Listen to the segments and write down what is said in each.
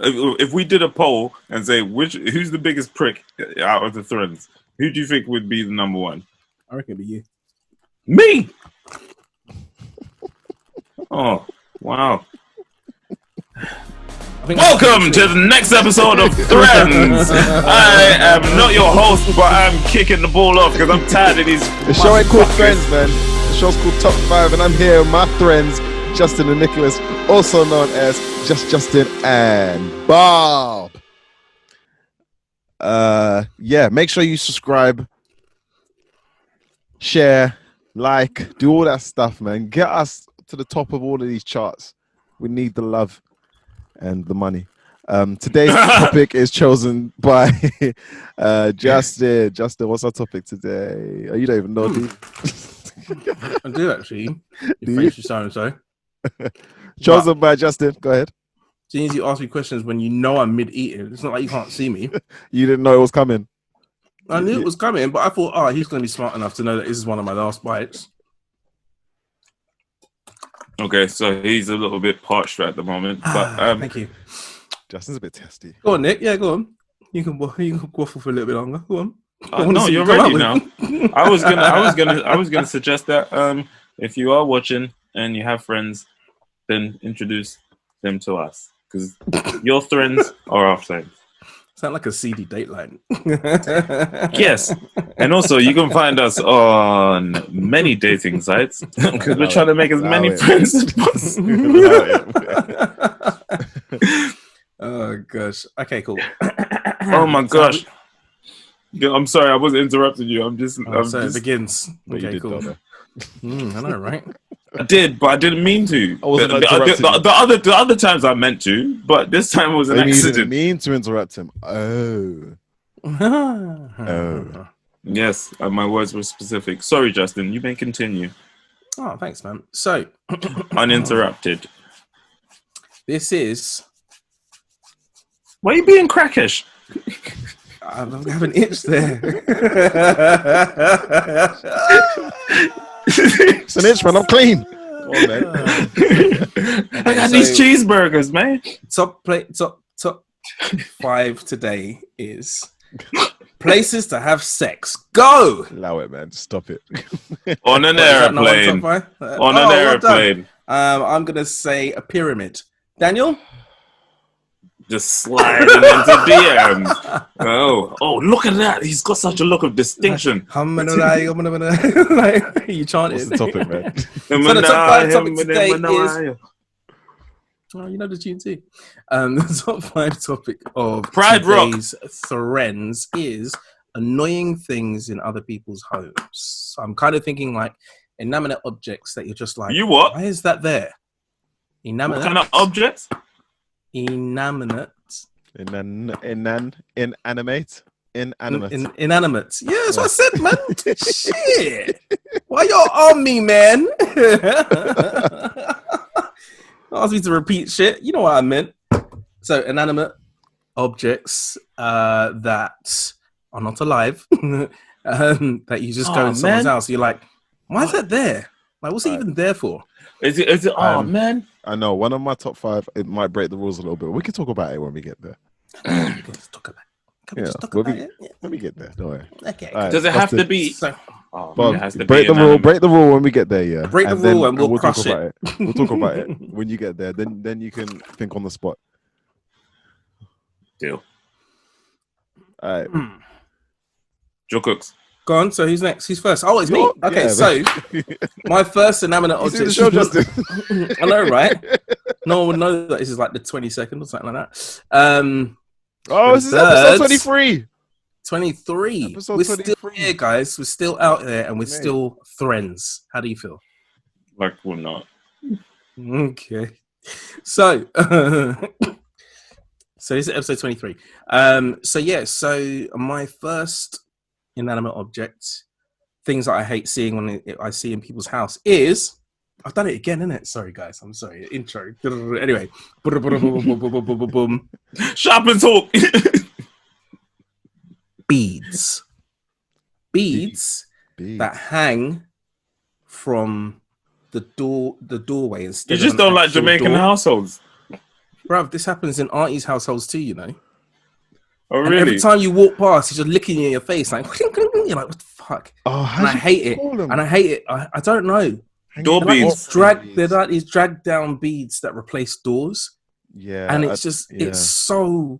if we did a poll and say who's the biggest prick out of the Thriends, who do you think would be the number one? I reckon it'd be you. Me. Oh, wow. Welcome to the next episode of Thriends. I am not your host, but I'm kicking the ball off because I'm tired of these. The show ain't called Thriends, man. The show's called Top 5, and I'm here with my friends, Justin and Nicholas, also known as Just Justin and Bob. Yeah, make sure you subscribe, share, like, do all that stuff, man. Get us to the top of all of these charts. We need the love and the money. Today's topic is chosen by Justin. Justin, what's our topic today? Oh, you don't even know, do you? I do actually. You finish your so-and-so. Chosen by Justin. Go ahead. As soon as you ask me questions when you know I'm mid-eating, it's not like you can't see me. You didn't know it was coming. I knew it was coming, but I thought, he's going to be smart enough to know that this is one of my last bites. Okay, so he's a little bit parched at the moment, but thank you. Justin's a bit testy. Go on, Nick. Yeah, go on. You can waffle for a little bit longer. Go on. No, you're ready now. I was gonna suggest that if you are watching and you have friends, then introduce them to us because your friends are our friends. Sound like a seedy dateline. Yes, and also you can find us on many dating sites because we're trying to make as many friends as possible. Oh gosh. Okay, cool. Oh my gosh. I'm sorry, I wasn't interrupting you. It begins. Okay, cool. I know, right? I did, but I didn't mean to. The other times I meant to, but this time it was an accident. You didn't mean to interrupt him. Oh. Yes, my words were specific. Sorry, Justin. You may continue. Oh, thanks, man. So, uninterrupted. This is. Why are you being crackish? I have an itch there. It's an itch, man. I'm clean. Oh, man. I got these cheeseburgers, man. Top 5 today is places to have sex. Go! Allow it, man. Stop it. On an airplane. On an airplane. I'm going to say a pyramid. Daniel? Just sliding into DMs. Oh, look at that. He's got such a look of distinction. You chanted. What's the topic, man? So the top 5 topic today is... Oh, you know the tune too. The top 5 topic of Pride today's Thriends is annoying things in other people's homes. So I'm kind of thinking like inanimate objects that you're just like... You what? Why is that there? Inanimate. What kind of objects? Inanimate. Inanimate. Inanimate. Yeah, that's what I said, man. Shit. Why y'all on me, man? Ask me to repeat shit. You know what I meant. So, inanimate objects that are not alive, that you just go in someone's house. You're like, why is that there? Like, what's it even there for? Is it? Oh man! I know one of my top 5. It might break the rules a little bit. We can talk about it when we get there. Let's talk about it. Can we just talk about it? When we get there, don't worry. Okay. Right, does it have to be? Bob, break the rule. Break the rule when we get there. Yeah. Break the rule and we'll crush talk about it. We'll talk about it when you get there. Then you can think on the spot. Deal. All right. Joe Cooks. Go on. So who's next? Who's first? Oh, it's me. Okay, so my first inanimate object. The show, Justin. I know, right? No one would know that this is like the 22nd or something like that. This is episode 23. 23. Episode We're 23. still here, guys. We're still out there, and we're still Thriends. How do you feel? Like we're not. Okay. So, so this is episode 23. So my first inanimate object, things that I hate seeing when I see in people's house is... I've done it again, innit? Sorry, guys. I'm sorry. Intro. Anyway. Shop and talk. Beads that hang from the doorway instead. You just don't like Jamaican households. Bruv, this happens in aunties' households too, you know. Oh, And really? every time you walk past, he's just licking you in your face, like, you're like, what the fuck? Oh, And I hate it. And I hate it. I don't know. Door beads. They're like these dragged down beads that replace doors. Yeah. And it's just, it's so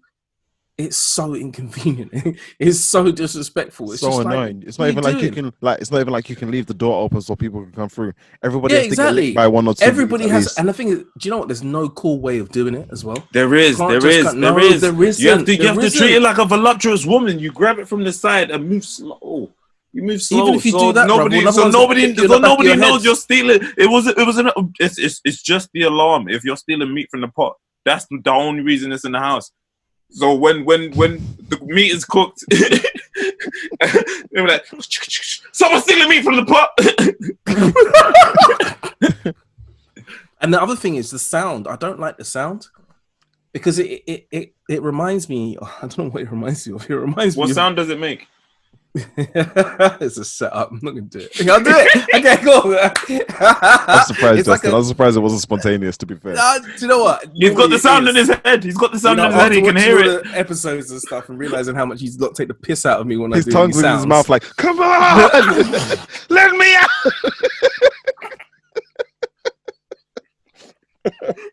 inconvenient. It's so disrespectful. It's so just annoying. Like, it's not even like you can it's not even like you can leave the door open so people can come through. Everybody has to get licked by one or two. Everybody has, and the thing is, do you know what? There's no cool way of doing it as well. There is. You have to treat it like a voluptuous woman. You grab it from the side and move slow. You move slow. Even if you do that, nobody knows you're stealing. It's just the alarm. If you're stealing meat from the pot, that's the only reason it's in the house. So when the meat is cooked, they're like, "Someone's stealing meat from the pot." And the other thing is the sound. I don't like the sound because it reminds me. I don't know what it reminds me of. It reminds me. What sound does it make? It's a setup. I'm not gonna do it. I'll do it. Okay, cool. I'm surprised, Justin. I'm surprised it wasn't spontaneous. To be fair, do you know what? He's got the sound in his head. He's got the sound in his head. He can hear it. Episodes and stuff, and realizing how much he's got to take the piss out of me when his I do tongue's these in sounds. his mouth, like, "Come on, let me out."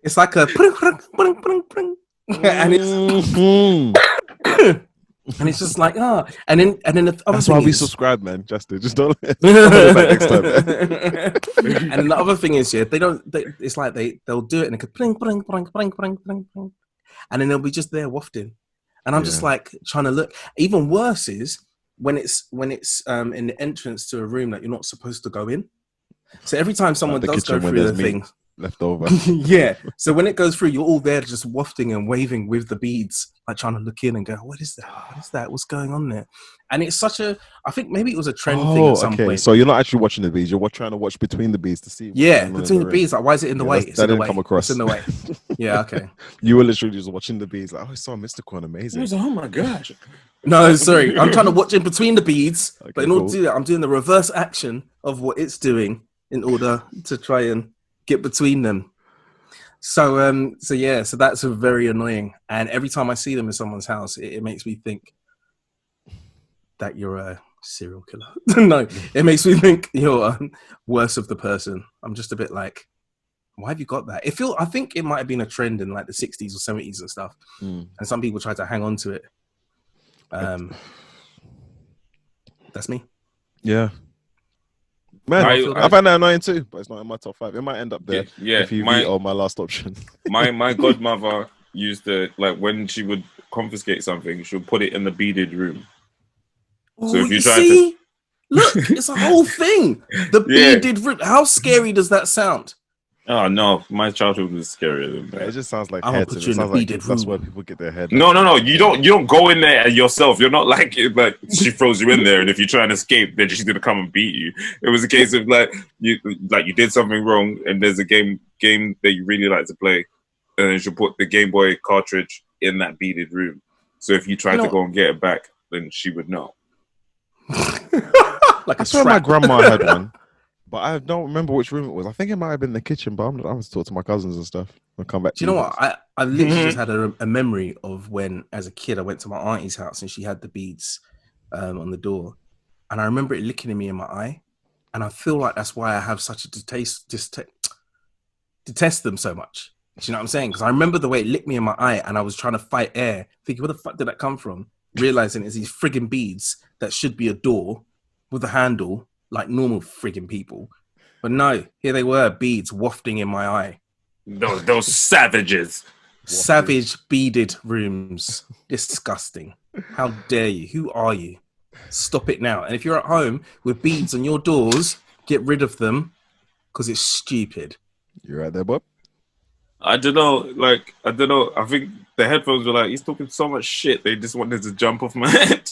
It's like a and it's. And it's just like and then the other that's thing why we subscribe, man. Justin, just don't let next time. And the other thing is, it's like they'll do it and it could pling, pling, pling, pling, pling, pling, pling, and then they'll be just there wafting, and I'm just like trying to look. Even worse is when it's in the entrance to a room that you're not supposed to go in. So every time someone does go through the thing. Left over. Yeah. So when it goes through, you're all there just wafting and waving with the beads, like trying to look in and go, what is that? What is that? What's going on there? And it's such a, I think maybe it was a trend thing at some point. So you're not actually watching the beads, you're trying to watch between the beads to see. Between the beads. Like, why is it in the way? That didn't come across. It's in the way. Yeah, okay. You were literally just watching the beads, like, it's so mystical and amazing. Oh my gosh. No, sorry. I'm trying to watch in between the beads, but in order to do that, I'm doing the reverse action of what it's doing in order to try and get between them. So that's very annoying. And every time I see them in someone's house, it makes me think that you're a serial killer. No, it makes me think you're worse of the person. I'm just a bit like, why have you got that? I think it might have been a trend in like the 60s or 70s and stuff. And some people try to hang on to it. That's me. Yeah. Man, I find that annoying too, but it's not in my top 5. It might end up there. Yeah. If you veto my last option. my godmother used to, like, when she would confiscate something, she'll put it in the beaded room. So if you try look, it's a whole thing. The beaded room. How scary does that sound? Oh no, my childhood was scarier than that. It just sounds like head. It sounds like that's where people get their head. No. You don't go in there yourself. You're not like she throws you in there, and if you try and escape, then she's gonna come and beat you. It was a case of you did something wrong, and there's a game that you really like to play, and then she'll put the Game Boy cartridge in that beaded room. So if you try to go and get it back, then she would know. I swear my grandma had one. But I don't remember which room it was. I think it might have been the kitchen, but I was talking to my cousins and stuff. I'll come back to you know what? I literally just had a memory of when, as a kid, I went to my auntie's house and she had the beads on the door. And I remember it licking me in my eye. And I feel like that's why I have such a detest them so much. Do you know what I'm saying? Because I remember the way it licked me in my eye and I was trying to fight air, thinking, where the fuck did that come from? Realizing it's these frigging beads that should be a door with a handle, like normal frigging people. But no, here they were, beads wafting in my eye. Those savages. Savage beaded rooms. Disgusting. How dare you? Who are you? Stop it now. And if you're at home with beads on your doors, get rid of them because it's stupid. You right there, Bob? I don't know. I think the headphones were like, he's talking so much shit. They just wanted to jump off my head.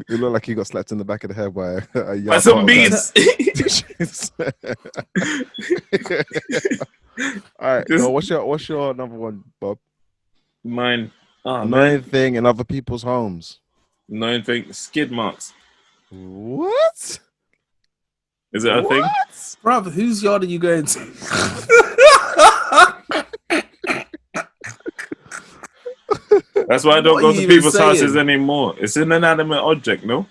It looked like he got slapped in the back of the head by by some beads. All right. No, what's your number one, Bob? Mine. Annoying thing in other people's homes. Annoying thing. Skid marks. What? Is it a thing? Bruv, whose yard are you going to? That's why I don't What go are to you people's even houses saying? anymore. It's an inanimate object, no?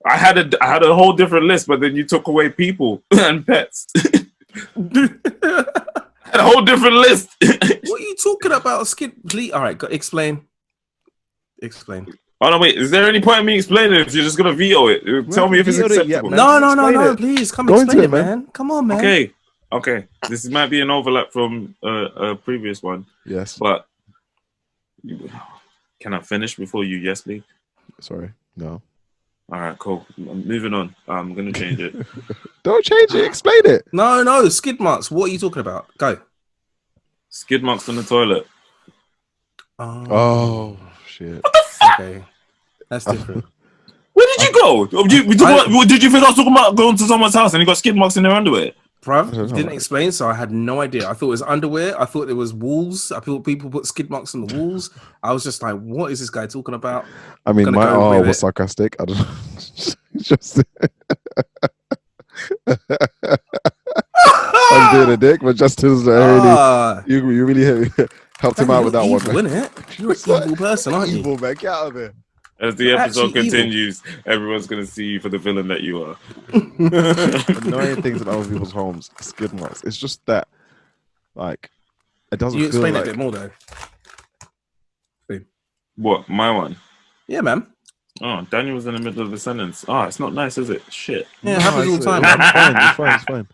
I had a whole different list, but then you took away people and pets. I had a whole different list. What are you talking about? Skid? All right, explain. Explain. Oh no, wait. Is there any point in me explaining if you're just gonna veto it? Tell me if it's vetoed it yet, acceptable. man. No, Just no, no, explain no. it. Please come Go explain into it, it, man. man. Come on, man. Okay. This might be an overlap from a previous one, Yes. but can I finish before you yes me? Sorry. No. All right, cool. Moving on. I'm gonna change it. Don't change it. Explain it. No. Skid marks. What are you talking about? Go. Skid marks on the toilet. Oh shit. Okay. That's different. Where did you go? Did you think I was talking about going to someone's house and you got skid marks in their underwear? Bruv, you didn't explain, so I had no idea. I thought it was underwear. I thought there was walls. I thought people put skid marks on the walls. I was just like, what is this guy talking about? I mean, my go was sarcastic. I don't know. Just I'm doing a dick, but Justin's you really helped him out with that evil, one, man. Isn't it? You're an evil person, aren't you? Evil, man. Get out of here. As the episode continues, everyone's going to see you for the villain that you are. Annoying things in other people's homes, skid marks. It's just that, like, it doesn't You feel explain like... it a bit more, though. What? My one? Yeah, man. Oh, Daniel was in the middle of the sentence. Oh, it's not nice, is it? Shit. Yeah, it happens all the time. It's fine.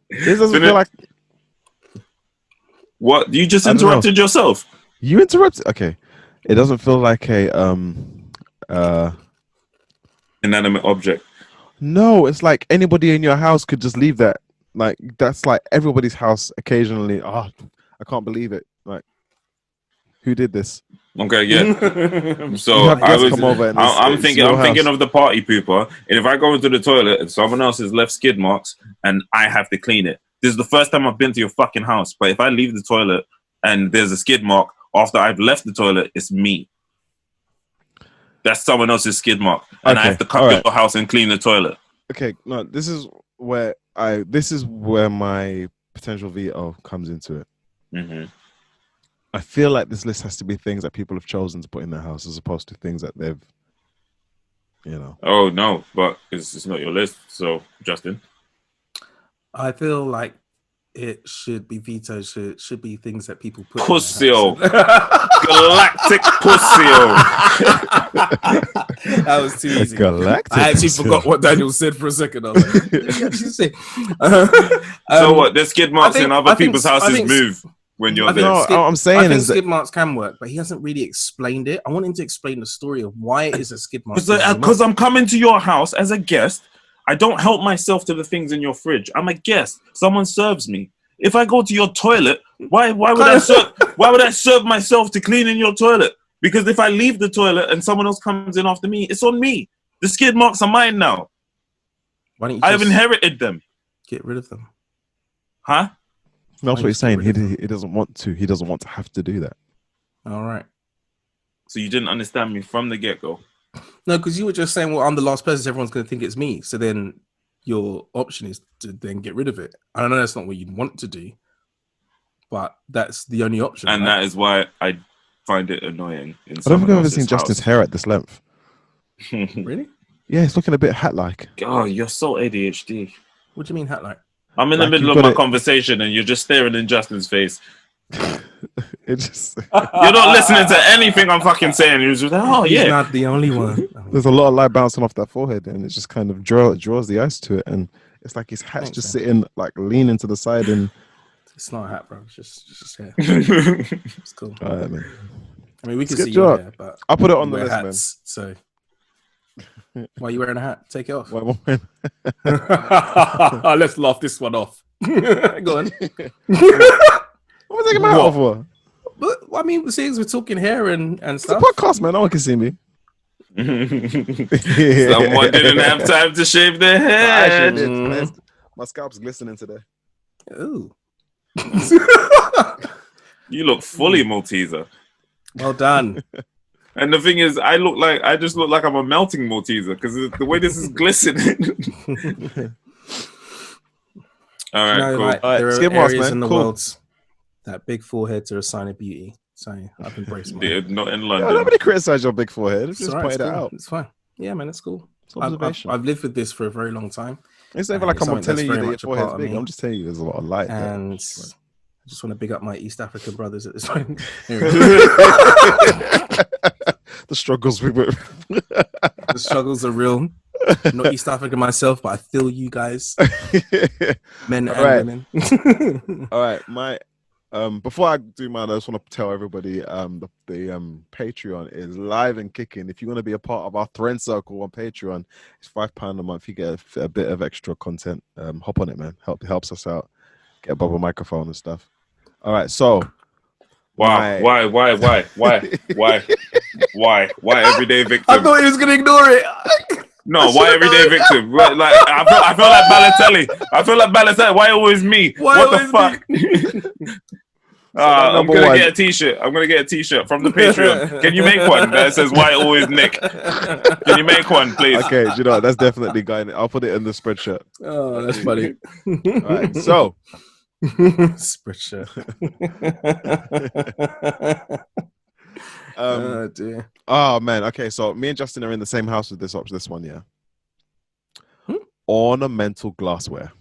This doesn't feel like... What? You just interrupted yourself. You interrupted? Okay. It doesn't feel like a... inanimate object. No, it's like anybody in your house could just leave that. Like, that's like everybody's house occasionally. Oh, I can't believe it. Like, who did this? Okay, yeah. So I'm thinking of the party pooper. And if I go into the toilet and someone else has left skid marks and I have to clean it, this is the first time I've been to your fucking house. But if I leave the toilet and there's a skid mark after I've left the toilet, it's me. That's someone else's skid mark, and I have to come to your house and clean the toilet. Okay, no, this is where my potential veto comes into it. Mm-hmm. I feel like this list has to be things that people have chosen to put in their house, as opposed to things that they've, Oh no, but it's not your list. So, Justin, I feel like it should be vetoed. Should be things that people put. Pussio, galactic pussio. That was too easy. Galactic. I actually forgot what Daniel said for a second. I was like, what did he actually say? So what? There's skid marks in other people's houses move when you're there. No, I'm saying is skid marks can work, but he hasn't really explained it. I want him to explain the story of why it is a skid mark. Because I'm coming to your house as a guest. I don't help myself to the things in your fridge. I'm a guest. Someone serves me. If I go to your toilet, why would I serve myself to clean in your toilet? Because if I leave the toilet and someone else comes in after me, it's on me. The skid marks are mine now. Why don't you I've inherited them. Get rid of them? Huh? That's what he's saying. He doesn't want to. He doesn't want to have to do that. All right. So you didn't understand me from the get-go. No, because you were just saying, well, I'm the last person, so everyone's going to think it's me. So then your option is to then get rid of it. I know that's not what you'd want to do, but that's the only option. And that is why I find it annoying. I don't think I've ever seen Justin's hair at this length. Really? Yeah, it's looking a bit hat-like. Oh, you're so ADHD. What do you mean hat-like? I'm in the middle of my conversation and you're just staring in Justin's face. It just you're not listening to anything I'm fucking saying. You're just like, He's not the only one. There's a lot of light bouncing off that forehead, and it just kind of draws the ice to it, and it's like his hat's just sitting, like leaning to the side, and it's not a hat, bro. It's just hair. It's cool. All right, man. I mean, we can see your hair, but I'll put it on the list, hats, man. So why are you wearing a hat? Take it off. Why am I wearing... Let's laugh this one off. Go on. What am I taking my hat off for? But I mean, since we're talking hair and stuff. It's a podcast, man. No one can see me. Someone didn't have time to shave their head. My scalp's glistening today. Ooh. You look fully Malteser. Well done. And the thing is, I just look like I'm a melting Malteser because the way this is glistening. All right, cool. Like, there are areas in the world that big foreheads are a sign of beauty. So I've embraced Yeah, mine. not in Yeah, London. nobody criticized your big forehead. It's Just all right, pointed it's it cool. out. It's fine. Yeah, man, it's cool. It's observation. I've lived with this for a very long time. It's not even and like it's I'm something that's telling you very that your much a forehead's part of big. me. I'm just telling you there's a lot of light there. And I just want to big up my East African brothers at this point. The struggles we were. The struggles are real. I'm not East African myself, but I feel you guys, men All and right. women. All right, my before I do mine, I just want to tell everybody the Patreon is live and kicking. If you want to be a part of our Thriends circle on Patreon, it's £5 a month. You get a bit of extra content. Hop on it, man. Helps us out. Get a bubble microphone and stuff. All right, so Wow. Why everyday victim? I thought he was gonna ignore it. No, why everyday victim? Like I feel like Balotelli. I feel like Balotelli. Why always me? Why What the fuck? I'm number gonna one. get a t-shirt. I'm gonna get a t-shirt from the Patreon. Can you make one that says "Why always Nick"? Can you make one, please? Okay, do you know what? That's definitely going. I'll put it in the spreadshirt. Oh, that's funny. All right, so Spreadshirt. oh dear. Oh man, okay. So me and Justin are in the same house with this one, yeah. Ornamental glassware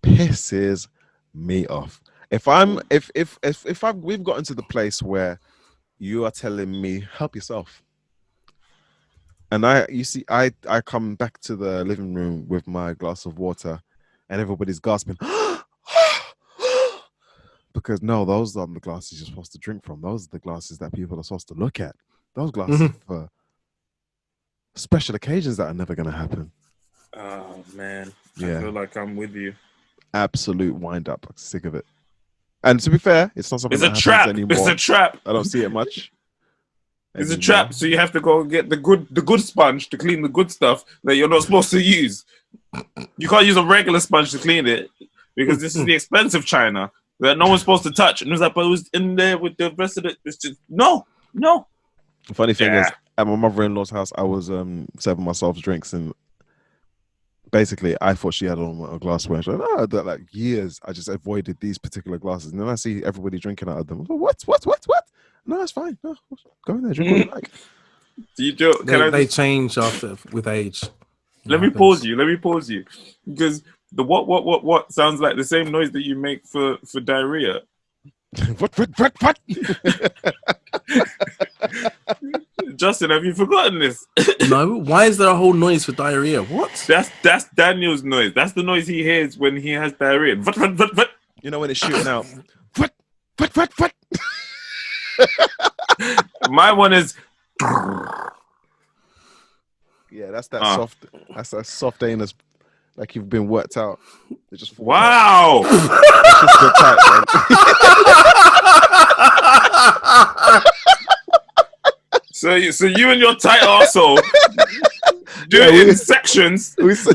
pisses me off. If we've gotten to the place where you are telling me help yourself, and I come back to the living room with my glass of water, and everybody's gasping. Because no, those aren't the glasses you're supposed to drink from. Those are the glasses that people are supposed to look at. Those glasses for special occasions that are never going to happen. Oh man, Yeah. I feel like I'm with you. Absolute wind up. I'm sick of it. And to be fair, it's not something It's a that trap. happens anymore. It's a trap. I don't see it much. It's a anymore. trap. So you have to go get the good sponge to clean the good stuff that you're not supposed to use. You can't use a regular sponge to clean it because this is the expensive China that no one's supposed to touch. And it was like, but it was in there with the rest of it. It's just no. The funny thing Yeah. is, at my mother-in-law's house, I was serving myself drinks, and basically, I thought she had on a glassware. She's like, oh, that like years, I just avoided these particular glasses, and then I see everybody drinking out of them. I'm like, what? No, it's fine. No, go in there, drink what you like. Do you do? They change with age. Let me pause you because the what sounds like the same noise that you make for diarrhea. What? Justin, have you forgotten this? No, why is there a whole noise for diarrhea? What? That's Daniel's noise. That's the noise he hears when he has diarrhea. What? You know when it's shooting out. What? My one is. Yeah, that's that soft. That's that soft anus, like you've been worked out. It just falls out. Wow. It's just so tight, man. So you and your tight arsehole do it in sections. Because I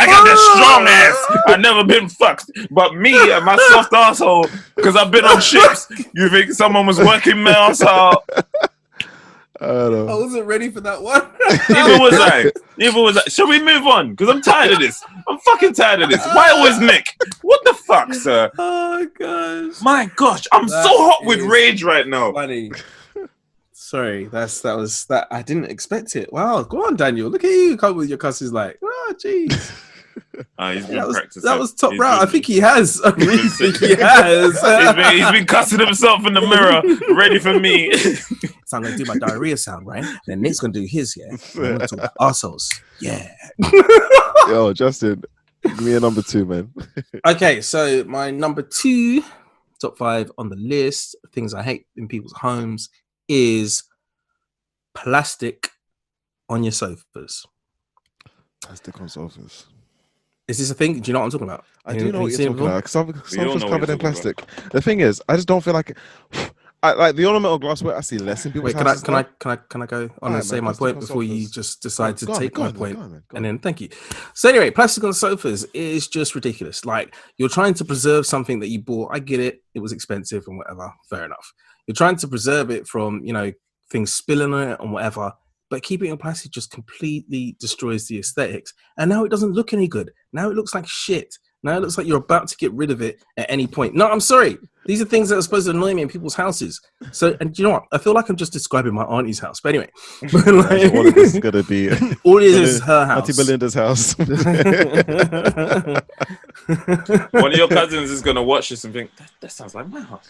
got that strong ass. I've never been fucked. But me and my soft arsehole, because I've been on ships, you think someone was working my arsehole? I don't know. I wasn't ready for that one. Even was I. Shall we move on? Because I'm tired of this. I'm fucking tired of this. Why always Nick? What the fuck, sir? Oh gosh. My gosh, I'm That so hot with is rage right now. Funny. Sorry, that was I didn't expect it. Wow, go on, Daniel. Look at you come with your cusses like, oh jeez. He's been practicing. That was top He's round. been- I think he has. I really think he has. He's been cussing himself in the mirror, ready for me. So I'm gonna do my diarrhea sound, right? Then Nick's gonna do his, yeah. I'm gonna talk about arseholes. Yeah. Yo, Justin, give me a number 2, man. Okay, so my number 2, top 5 on the list, things I hate in people's homes is plastic on your sofas. Plastic on sofas. Is this a thing? Do you know what I'm talking about? I do know what you're talking about. Because all sofa's know what covered you're in talking plastic. The thing is, I just don't feel like I like the ornamental glassware. I see less in people's Wait, can houses. I go on Alright, and say man, my plastic point on before you sofas. just decide to Go on, take go my on, point? go on, man, go And on. then thank you. So anyway, plastic on sofas is just ridiculous. Like, you're trying to preserve something that you bought. I get it. It was expensive and whatever. Fair enough. You're trying to preserve it from, things spilling on it and whatever. But keeping it in plastic just completely destroys the aesthetics. And now it doesn't look any good. Now it looks like shit. Now it looks like you're about to get rid of it at any point. No, I'm sorry. These are things that are supposed to annoy me in people's houses. So, and you know what? I feel like I'm just describing my auntie's house. But anyway, So all of this is gonna be all it is her house. Auntie Belinda's house. One of your cousins is gonna watch this and think that sounds like my house.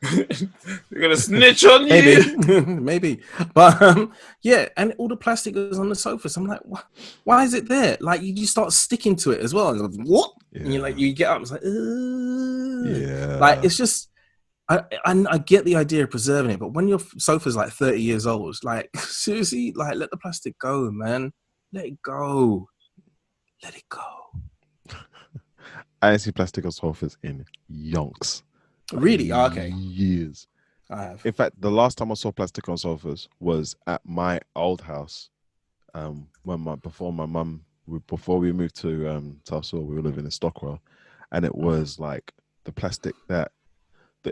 They're gonna snitch on you. Maybe. But yeah, and all the plastic is on the sofas. I'm like, why is it there? Like you start sticking to it as well. And like, what? Yeah. And you're like, you get up. It's like, yeah. like it's just. I get the idea of preserving it, but when your sofa's like 30 years old, like seriously, like let the plastic go, man. Let it go. Let it go. I ain't seen plastic on sofas in yonks. Really? Oh, okay. Years. I have. In fact, the last time I saw plastic on sofas was at my old house. Before we moved to Tulsa, we were living in Stockwell, and it was like the plastic that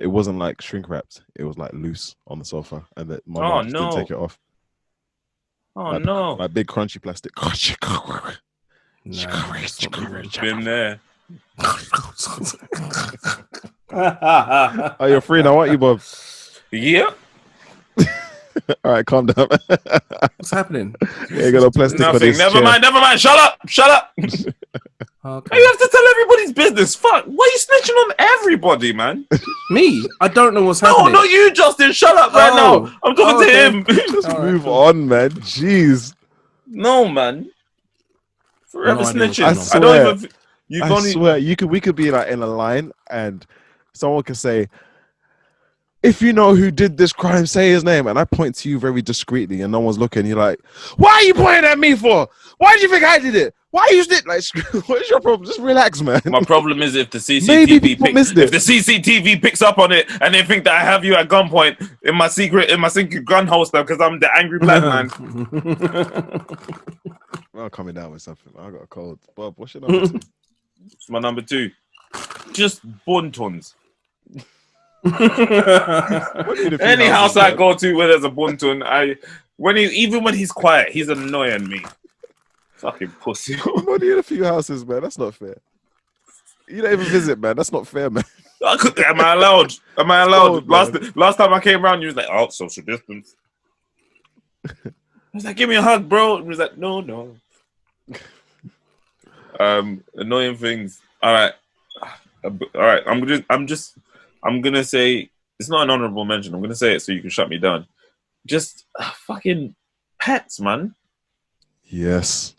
it wasn't like shrink wrapped. It was like loose on the sofa, and that my mom just didn't take it off. Oh no! Like big crunchy plastic. Been there. Oh, you're free now, aren't you, Bob? Yeah. All right, calm down. What's happening? Yeah, got no plastic for Nothing. this Never chair. mind. Shut up. Okay. You have to tell everybody's business. Fuck. Why are you snitching on everybody, man? Me? I don't know what's No, happening. not you, Justin. Shut up right now. I'm talking to him. Just All right, move cool. on, man. Jeez. No, man. Forever No idea what's snitching. going on. I don't even. I swear, we could be like in a line, and someone could say, "If you know who did this crime, say his name." And I point to you very discreetly, and no one's looking. You're like, "Why are you pointing at me for? Why do you think I did it? Why you did like? What is your problem? Just relax, man." My problem is if the Maybe CCTV people missed it. if the CCTV picks up on it and they think that I have you at gunpoint in my secret gun holster because I'm the angry black man. I'm coming down with something. I got a cold. Bob, what's your number 2? It's my number 2. Just bontons. Any house I go to where there's a bonton, even when he's quiet, he's annoying me. Fucking pussy. I'm only in a few houses, man. That's not fair. You don't even visit, man. That's not fair, man. Am I allowed? Cold, last time I came around, you was like, "Oh, social distance." I was like, "Give me a hug, bro." And he was like, "No." Annoying things. All right. I'm gonna say it's not an honorable mention. I'm gonna say it so you can shut me down. Just fucking pets, man. Yes.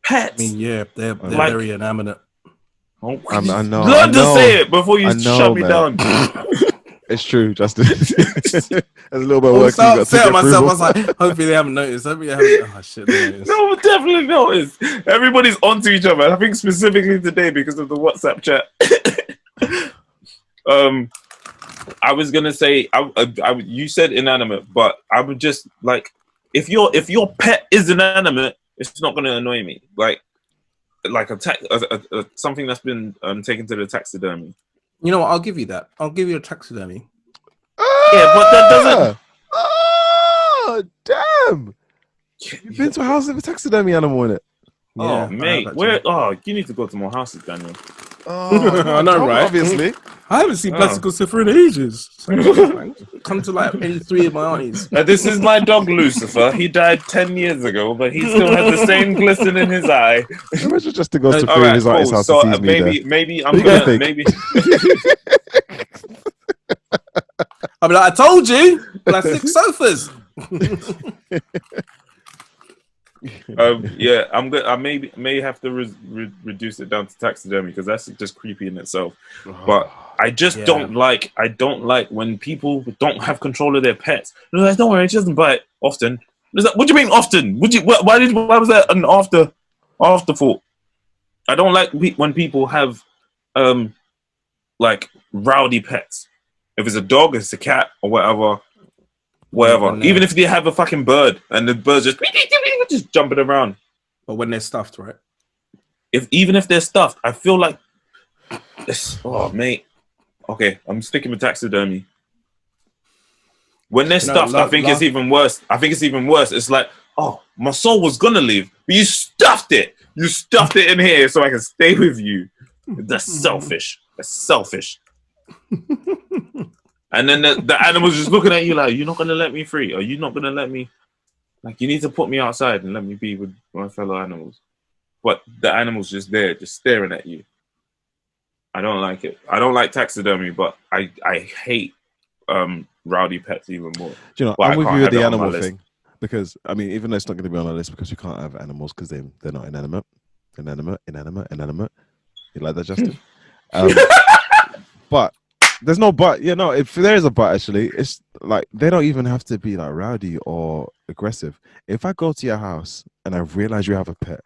Pets. I mean, yeah, they're Like- very inanimate. Oh, I know. Learn to say it before you I know, shut me man. down. It's true, Justin. There's a little bit of work you I got to said get to myself, I was approval. like, hopefully they haven't noticed. Hopefully they haven't. Oh shit, they noticed. No, definitely noticed. Everybody's onto each other. I think specifically today because of the WhatsApp chat. I was gonna say, you said inanimate, but I would just like if your pet is inanimate, it's not gonna annoy me. Like something that's been taken to the taxidermy. You know what? I'll give you that. I'll give you a taxidermy. Yeah, but that doesn't. Oh, damn! You've been to a house with a taxidermy animal in it. Oh, Yeah, mate, you need to go to more houses, Daniel. Oh, I know, right? Obviously. I haven't seen plastic Lucifer in ages. Come to like maybe 3 of my aunties. This is my dog Lucifer. He died 10 years ago, but he still has the same glisten in his eye. Imagine just to go to All three of right, his auntie's cool. house So and sees me there. maybe I'm What are you gonna gonna maybe. I'll be like, I told you, plastic sofas. Yeah, I'm good. I may have to reduce it down to taxidermy because that's just creepy in itself. But I just don't like when people don't have control of their pets. They're like, don't worry, she doesn't bite often. What do you mean often? Why was that an afterthought? I don't like when people have like rowdy pets. If it's a dog, it's a cat, or whatever. Even if they have a fucking bird and the bird's just jumping around. But when they're stuffed, right? Even if they're stuffed, I feel like mate. Okay, I'm sticking with taxidermy. When they're stuffed, I think it's even worse. It's like, oh, my soul was gonna leave, but you stuffed it. You stuffed it in here so I can stay with you. That's selfish. That's selfish. And then the animal's just looking at you like, you're not going to let me free? Are you not going to let me? Like, you need to put me outside and let me be with my fellow animals. But the animal's just there, just staring at you. I don't like it. I don't like taxidermy, but I hate rowdy pets even more. Do you know, But I'm with you with the animal thing. Because, I mean, even though it's not going to be on our list because you can't have animals because they're not inanimate. Inanimate. You like that, Justin? But there's no but. Yeah, no, if there is a but, actually, it's like they don't even have to be like rowdy or aggressive. If I go to your house and I realize you have a pet,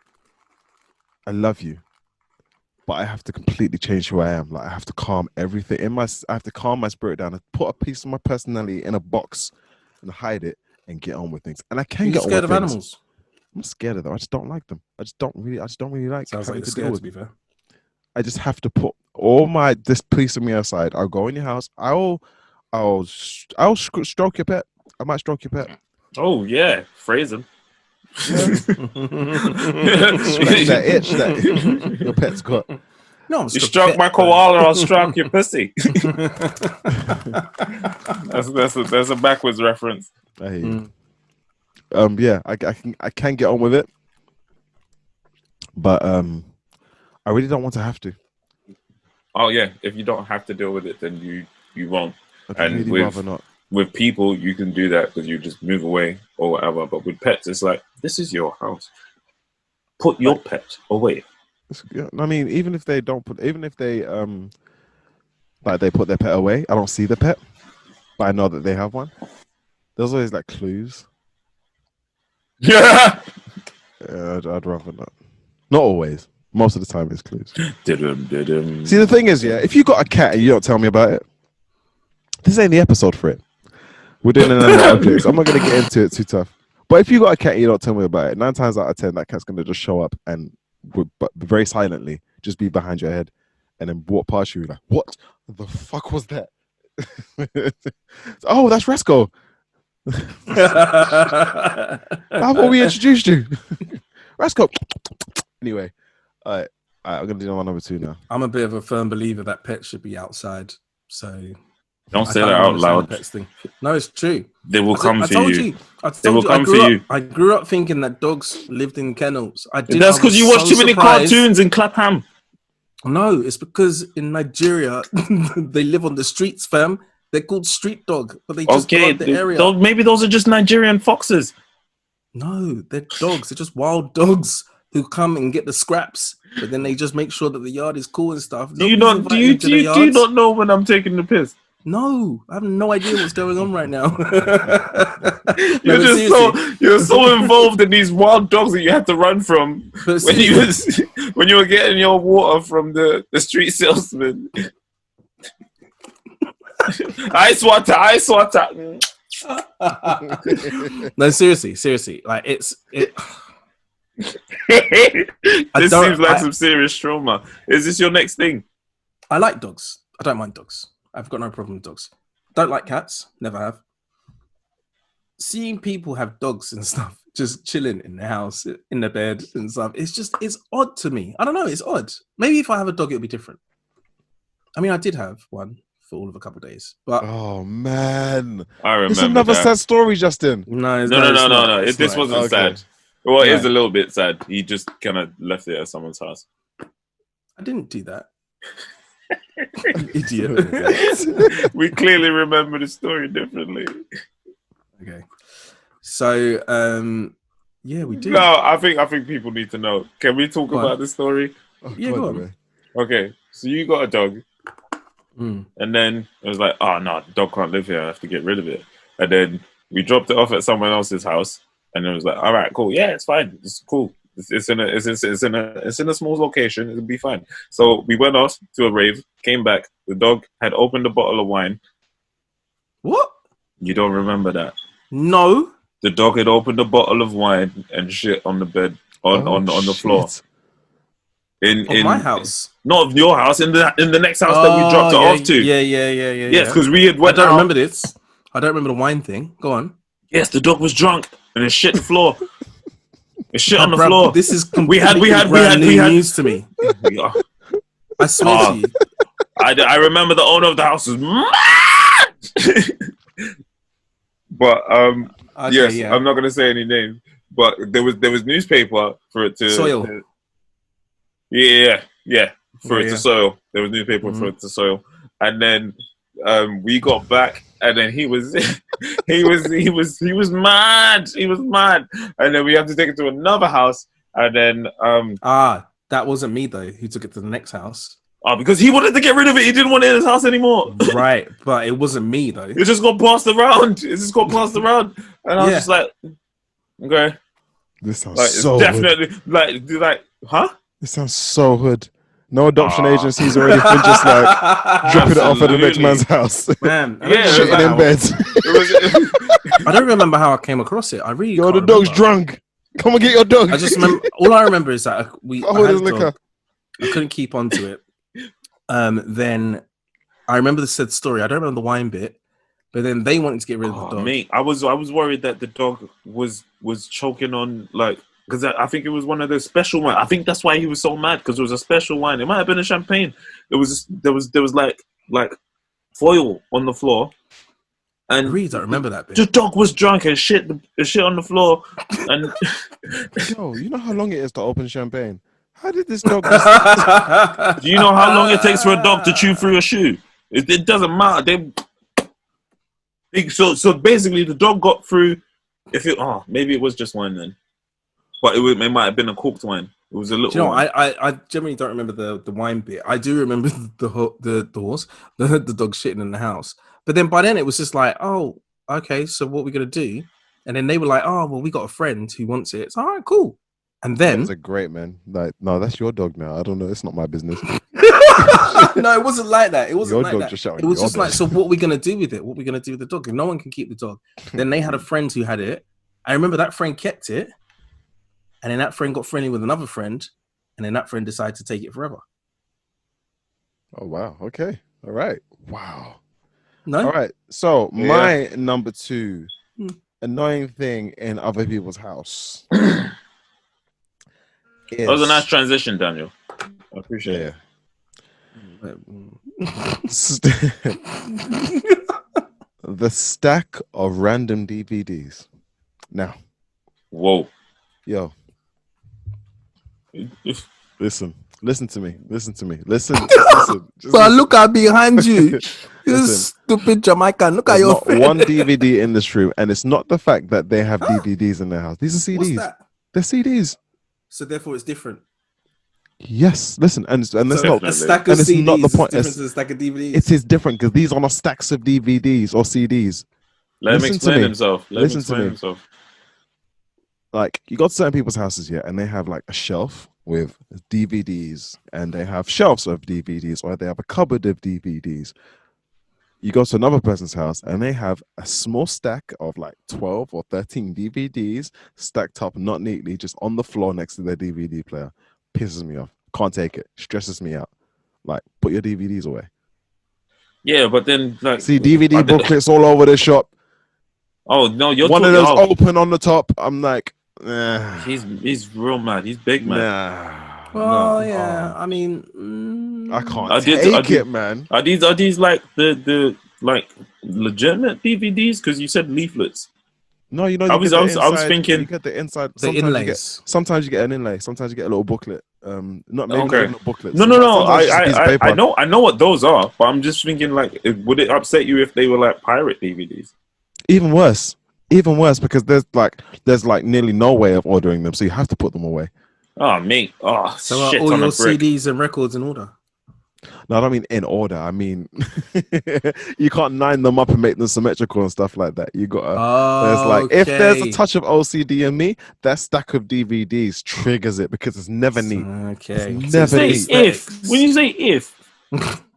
I love you, but I have to completely change who I am. Like I have to calm everything I have to calm my spirit down and put a piece of my personality in a box and hide it and get on with things. And I can get on with things. Scared of animals? I'm scared of them. I just don't like them. I just don't really like Sounds having like to scared, deal with. to be fair. I just have to put all this piece of me aside. I'll go in your house. I'll stroke your pet. I might stroke your pet. Oh yeah, phrase him. Yeah. that itch that your pet's got. No, you stroke my koala, I'll stroke your pussy. that's a backwards reference. I hear you. Yeah, I can get on with it, but I really don't want to have to. Oh yeah, if you don't have to deal with it, then you won't. And really rather not. With people, you can do that because you just move away or whatever. But with pets, it's like, this is your house. Put your pet away. Yeah, I mean, even if they like they put their pet away, I don't see the pet, but I know that they have one. There's always like clues. Yeah. I'd rather not. Not always. Most of the time, it's clues. Did-em. See, the thing is, yeah, if you got a cat and you don't tell me about it, this ain't the episode for it. We're doing inanimate objects. I'm not going to get into it too tough. But if you got a cat and you don't tell me about it, 9 times out of 10, that cat's going to just show up and but very silently just be behind your head and then walk past you like, what the fuck was that? Oh, that's Rasco. How about we introduced you? Rasco. Anyway, I'm going to do my number 2 now. I'm a bit of a firm believer that pets should be outside. So don't say that out loud. Pets thing. No, it's true. They will come for you. They will come for you. I grew up thinking that dogs lived in kennels. That's because you watch too many cartoons in Clapham. No, it's because in Nigeria they live on the streets, fam. They're called street dog, but they just guard the area. Maybe those are just Nigerian foxes. No, they're dogs. They're just wild dogs who come and get the scraps, but then they just make sure that the yard is cool and stuff. Do you not know when I'm taking the piss? No, I have no idea what's going on right now. You're so involved in these wild dogs that you had to run from when you were getting your water from the street salesman. Ice water. No, seriously, like this seems like some serious trauma. Is this your next thing? I like dogs. I don't mind dogs. I've got no problem with dogs. Don't like cats. Never have. Seeing people have dogs and stuff just chilling in their house, in their bed and stuff, it's odd to me. I don't know. It's odd. Maybe if I have a dog, it'll be different. I mean, I did have one for all of a couple of days, but oh man, I remember. It's another sad story, Justin. No. This wasn't sad. Well, it is a little bit sad. He just kind of left it at someone's house. I didn't do that. Idiot. We clearly remember the story differently. Okay. So, yeah, we do. No, I think people need to know. Can we talk about the story? Yeah, go on. Okay, so you got a dog. And then it was like, oh no, the dog can't live here. I have to get rid of it. And then we dropped it off at someone else's house. And it was like, all right, cool. Yeah, it's fine. It's cool. It's in a small location. It'll be fine. So we went off to a rave, came back. The dog had opened a bottle of wine. What? You don't remember that? No. The dog had opened a bottle of wine and shit on the bed on the floor. In my house, not of your house. In the next house that we dropped it off to. Yeah. Yes, because we had. I don't remember this. I don't remember the wine thing. Go on. Yes, the dog was drunk and it shit the floor. It's shit Oh, on the bruv, floor. This is We had brand new news to me. Yeah. I swear to you. I remember the owner of the house was mad. But Okay, yes, yeah. I'm not gonna say any names. But there was newspaper for it to Soil. yeah, for it Yeah. to soil. There was newspaper for it to soil, and then we got back, and then he was he was mad. He was mad, and then we had to take it to another house, and then that wasn't me though. Who took it to the next house? because he wanted to get rid of it. He didn't want it in his house anymore. Right, but it wasn't me though. It just got passed around. It just got passed around, and I was just like, okay, This sounds like so it's definitely like, huh? This sounds so hood. No adoption agencies or anything, just like dropping it off at the next man's house. Man, shitting in bed. I don't remember how I came across it. I really Yo, the can't dog's remember. drunk. Come and get your dog. I just remember. All I remember is that I had a liquor. dog. I couldn't keep on to it. Then I remember the said story. I don't remember the wine bit, but then they wanted to get rid of the dog. Mate, I was worried that the dog was choking on like because I think it was one of those special wine. I think that's why he was so mad because it was a special wine. It might have been a champagne. There was like foil on the floor, and I really don't remember that bit. The dog was drunk and shit on the floor. And yo, you know how long it is to open champagne? How did this dog? Do you know how long it takes for a dog to chew through a shoe? It doesn't matter. So basically, the dog got through. Maybe it was just wine then, but it might have been a corked wine. It was a little. Do you know, I generally don't remember the wine bit. I do remember the horse, the dog shitting in the house. But then by then it was just like, oh, okay, so what are we gonna do? And then they were like, oh, well, we got a friend who wants it. It's all right, cool. And then That's a great man. Like, no, that's your dog now. I don't know. It's not my business. No, it wasn't like that. It wasn't Your like dog that. just shouting, It was "Your just like, dog." so what are we gonna do with it? What are we gonna do with the dog? If no one can keep the dog, then they had a friend who had it. I remember that friend kept it, and then that friend got friendly with another friend, and then that friend decided to take it forever. Oh wow. Okay. All right. Wow. No. All right. So my number 2 annoying thing in other people's house. That was a nice transition, Daniel. I appreciate it. The stack of random DVDs. Now, whoa, yo, listen to me. Listen. But look at behind you, you stupid Jamaican. Look at your face. One DVD in this room, and it's not the fact that they have DVDs in their house. These are CDs. What's that? They're CDs. So therefore, it's different. Yes, listen, and that's not a stack of CDs. Not the point. Is different to a stack of DVDs. It is different because these are not stacks of DVDs or CDs. Let him explain himself. Listen to me. Like, you got certain people's houses here, and they have like a shelf with DVDs, and they have shelves of DVDs, or they have a cupboard of DVDs. You go to another person's house, and they have a small stack of like 12 or 13 DVDs stacked up, not neatly, just on the floor next to their DVD player. Pisses me off. Can't take it. Stresses me out. Like, put your DVDs away. Yeah, but then like see DVD booklets all over the shop. Oh no, you're one of those open on the top. I'm like, he's real mad. He's big man. Nah. Well, yeah. I mean, I can't take it, man. Are these like the like legitimate DVDs? Because you said leaflets. No, you know. I was thinking you get the inside. The inlays. Sometimes you get an inlay. Sometimes you get a little booklet. Not maybe not even a booklet. No. I know what those are, but I'm just thinking like, would it upset you if they were like pirate DVDs? Even worse, because there's like nearly no way of ordering them, so you have to put them away. Oh mate, so shit all on your a brick. CDs and records in order. No, I don't mean in order. I mean, you can't line them up and make them symmetrical and stuff like that. You gotta. There's like, if there's a touch of OCD in me, that stack of DVDs triggers it because it's never neat. Okay. It's never neat. When you say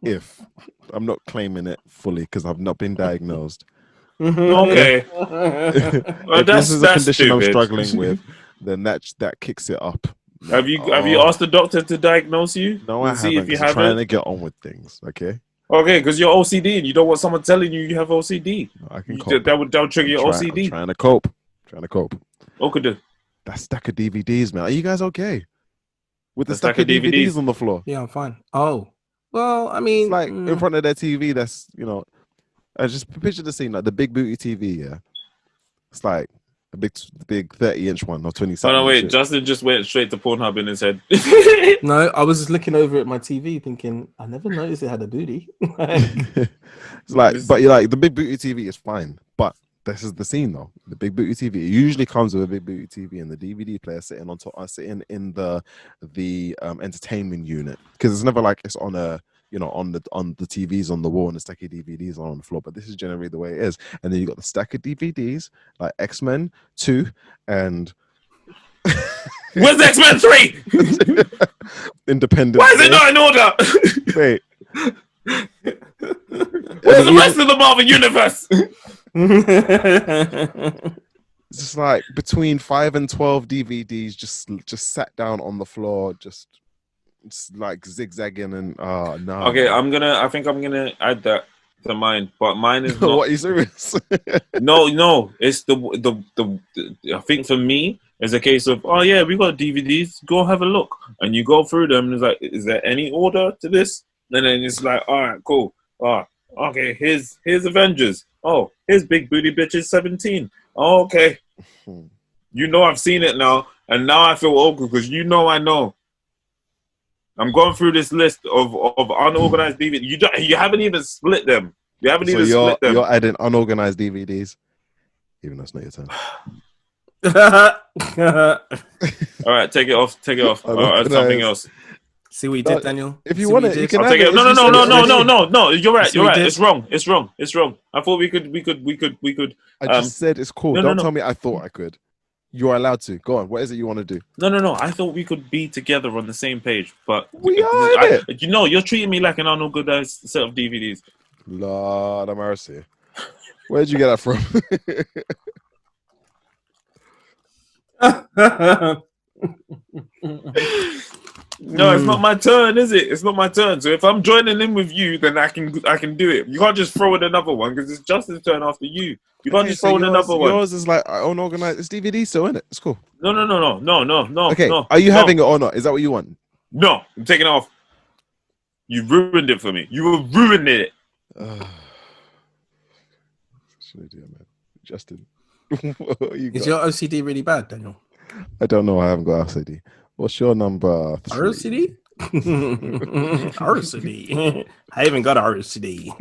if I'm not claiming it fully because I've not been diagnosed. Okay. If this is a condition I'm struggling with, then that kicks it up. Have you asked the doctor to diagose you? No, I haven't. If you I'm trying to get on with things, okay? Okay, because you're OCD and you don't want someone telling you have OCD. I can cope. That would trigger your OCD. I'm trying to cope. Okay, that stack of DVDs, man. Are you guys okay? With the The stack of DVDs on the floor. Yeah, I'm fine. Oh, well, I mean, It's like in front of their TV. That's I just picture the scene like the big booty TV. Yeah, it's like a big 30-inch one or 20. Oh no, wait! Justin just went straight to Pornhub in his head. No, I was just looking over at my TV, thinking I never noticed it had a booty. It's like, but you're like the big booty TV is fine, but this is the scene though. The big booty TV it usually comes with a big booty TV and the DVD player sitting on top, sitting in the entertainment unit, because it's never like it's on a on the TVs on the wall and the stack of DVDs on the floor. But this is generally the way it is. And then you got the stack of DVDs like X-Men 2 and. Where's X-Men 3? Independent. Why is it not in order? Wait. Where's the rest of the Marvel universe? It's just like between 5 and 12 DVDs just sat down on the floor, just like zigzagging and no. Okay, I think I'm gonna add that to mine, but mine is not. What, are you serious? No, it's the I think for me it's a case of, oh yeah, we got DVDs, go have a look, and you go through them and it's like, is there any order to this? And then it's like, all right, cool. Okay, here's Avengers. Oh, here's Big Booty Bitches 17. Oh, okay. I've seen it now, and now I feel awkward because I know. I'm going through this list of unorganized DVDs. You haven't even split them. You haven't even split them. You're adding unorganized DVDs, even though it's not your turn. All right, take it off. Something else. See what you did, Daniel? If you want it, you can I'll take it. No. You're right. See what you did? It's wrong. I thought we could. I just said it's cool. Don't tell me I thought I could. You are allowed to. Go on. What is it you want to do? No. I thought we could be together on the same page, but we are. You're treating me like an unorganized set of DVDs. Lord have mercy. Where'd you get that from? No, it's not my turn, is it? It's not my turn. So if I'm joining in with you, then I can do it. You can't just throw in another one because it's Justin's turn after you. You can't just throw in another one. Yours is like unorganized. It's DVD still, isn't it? It's cool. No. Okay, are you having it or not? Is that what you want? No, I'm taking it off. You ruined it for me. You were ruining it. Man. Justin, is your OCD really bad, Daniel? I don't know. I haven't got OCD. What's your number 3? RCD? RCD. I haven't got RCD.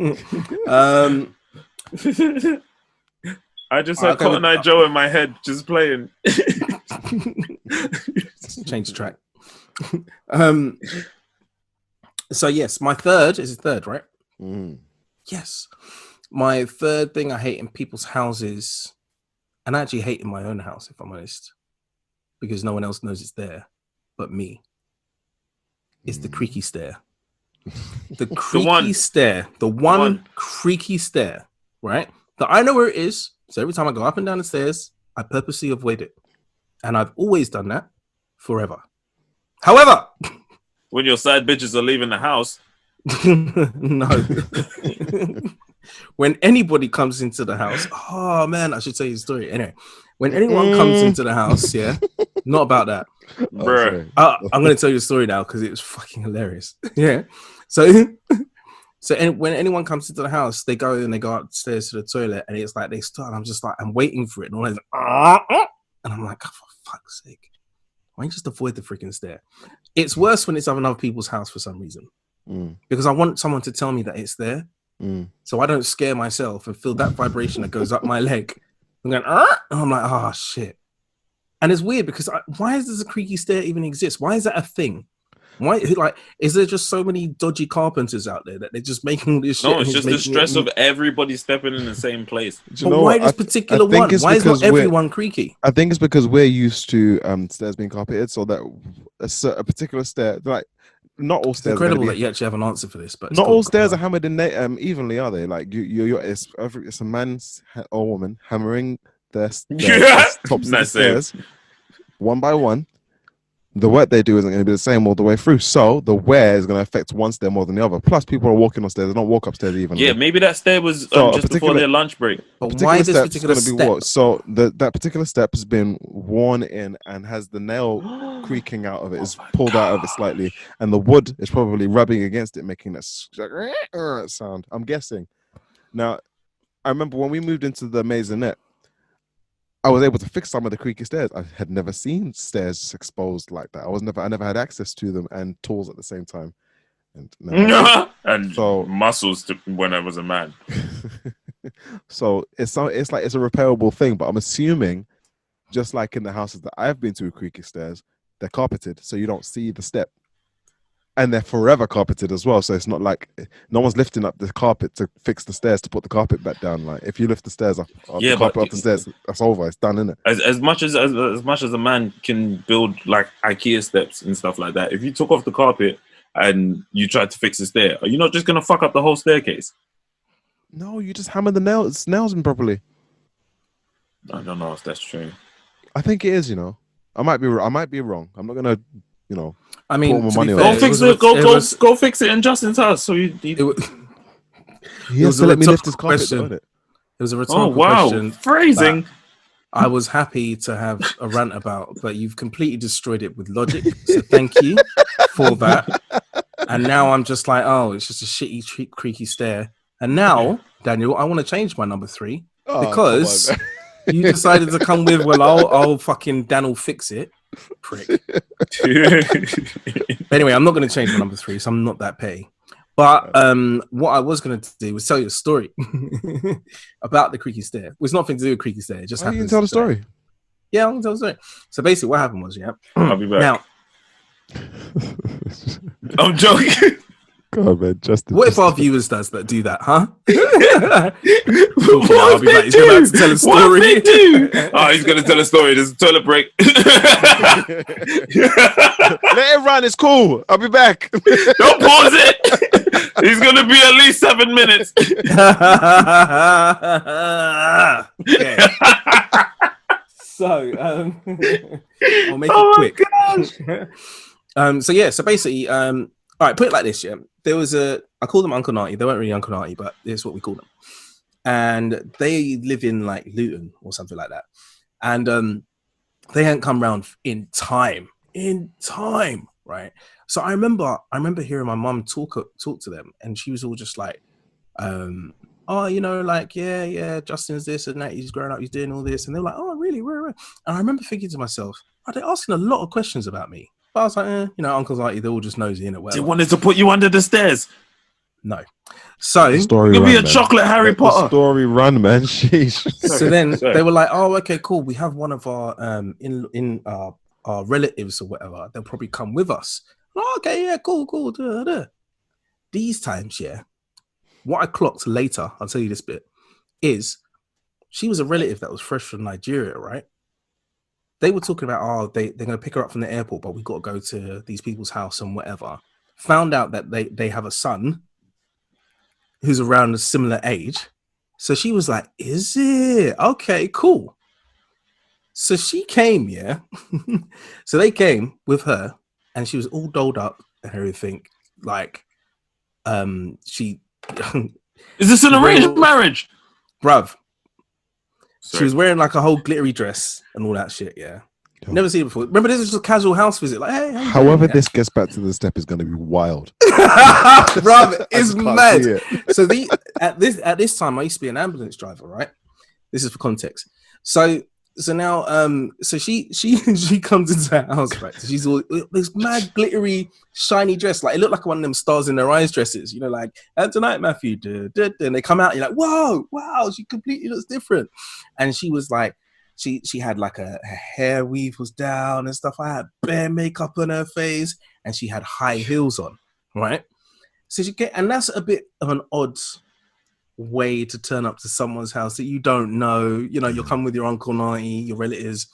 I just had Cotton Eye Joe in my head just playing. Change the track. So yes, my third is third, right? Yes. My third thing I hate in people's houses, and I actually hate in my own house, if I'm honest, because no one else knows it's there but me, is the creaky stair. The creaky stair. The one creaky stair, right? That I know where it is. So every time I go up and down the stairs, I purposely avoid it. And I've always done that forever. However, when your side bitches are leaving the house. No. When anybody comes into the house, oh man, I should tell you the story. Anyway, when anyone comes into the house, yeah, not about that. Bruh. I'm going to tell you a story now because it was fucking hilarious. Yeah. So when anyone comes into the house, they go upstairs to the toilet and it's like they start, and I'm just like, I'm waiting for it. And I'm like, oh, for fuck's sake. Why don't you just avoid the freaking stair? It's worse when it's in other people's house for some reason. Because I want someone to tell me that it's there. So I don't scare myself and feel that vibration that goes up my leg. I'm going, and I'm like, oh shit. And it's weird because why does a creaky stair even exist? Why is that a thing? Why, like, is there just so many dodgy carpenters out there that they're just making all this shit? No, it's just the stress of everybody stepping in the same place. But why this particular one? Why is not everyone creaky? I think it's because we're used to stairs being carpeted, so that a particular stair, like, not all stairs. It's incredible that you actually have an answer for this, but not all stairs are hammered in evenly, are they? Like it's a man or woman hammering their tops of the stairs one by one. the work they do isn't going to be the same all the way through. So the wear is going to affect one stair more than the other. Plus, people are walking on stairs; they don't walk upstairs even. Yeah, maybe that stair was So just before their lunch break. But why this particular step? What? So that particular step has been worn in and has the nail creaking out of it, is pulled out of it slightly, and the wood is probably rubbing against it, making that sound. I'm guessing. Now, I remember when we moved into the maisonette, I was able to fix some of the creaky stairs. I had never seen stairs exposed like that. I never had access to them and tools at the same time. And and so muscles when I was a man. So it's like it's a repairable thing, but I'm assuming, just like in the houses that I've been to with creaky stairs, they're carpeted, so you don't see the step. And they're forever carpeted as well, so it's not like no one's lifting up the carpet to fix the stairs to put the carpet back down. Like if you lift the stairs off the carpet off the stairs, that's over. It's done, isn't it? As much as a man can build like IKEA steps and stuff like that, if you took off the carpet and you tried to fix the stair, are you not just gonna fuck up the whole staircase? No, you just hammer the nails in properly. I don't know if that's true. I think it is. I might be wrong. I'm not gonna, I mean, go fix it in Justin's house. So he has to let me lift his carpet. It was a rhetorical question. Phrasing. I was happy to have a rant about, but you've completely destroyed it with logic. So thank you for that. And now I'm just like, oh, it's just a shitty, creaky stair. And now, Daniel, I want to change my number 3 because you decided to come with, well, I'll fucking Daniel fix it. Prick. Anyway, I'm not going to change my number 3, so I'm not that petty. But what I was going to do was tell you a story about the creaky stair. It's nothing to do with creaky stair. It just happens. You can tell the story. Yeah, I'm going to tell the story. So basically, what happened was, I'll be back. Now, I'm joking. God, man, Justin. What if our viewers do that, huh? I'll be back. He's about to tell a story. What do? Oh, he's gonna tell a story. There's a toilet break. Let it run. It's cool. I'll be back. Don't pause it. He's gonna be at least 7 minutes. Okay. So, I'll make it quick. Gosh. So basically, all right, put it like this, yeah. There was I call them Uncle Narty. They weren't really Uncle Narty, but it's what we call them. And they live in like Luton or something like that. And they hadn't come round in time, right? So I remember hearing my mum talk to them, and she was all just like, yeah, Justin's this and that, he's grown up, he's doing all this. And they're like, oh, really? Where? And I remember thinking to myself, are they asking a lot of questions about me? But I was like, Uncle's like, they're all just nosy in it. They wanted to put you under the stairs. No. So you'll be a chocolate Harry Potter. Story run, man. Sheesh. So then they were like, oh, okay, cool. We have one of our our relatives or whatever. They'll probably come with us. Oh, okay, yeah, cool. These times, yeah. What I clocked later, I'll tell you this bit, is she was a relative that was fresh from Nigeria, right? They were talking about, they're going to pick her up from the airport, but we've got to go to these people's house and whatever. Found out that they have a son who's around a similar age. So she was like, is it? Okay, cool. So she came, yeah. So they came with her and she was all dolled up and everything. Like, she... Is this an arranged marriage? Bruv. Sorry. She was wearing like a whole glittery dress and all that shit, yeah. Never seen it before. Remember, this is just a casual house visit. Like, hey, however this gets back to the step is going to be wild. Bruv, it's mad. So at this time, I used to be an ambulance driver, right? This is for context. So now, so she comes into the house, right? So she's all this mad glittery, shiny dress, like it looked like one of them stars in their eyes dresses, like, and tonight, Matthew, and they come out, and you're like, wow, she completely looks different. And she was like, she had like her hair weave was down and stuff. I had bare makeup on her face, and she had high heels on, right? So and that's a bit of an odd way to turn up to someone's house that you don't know. You'll come with your Uncle Narty, your relatives,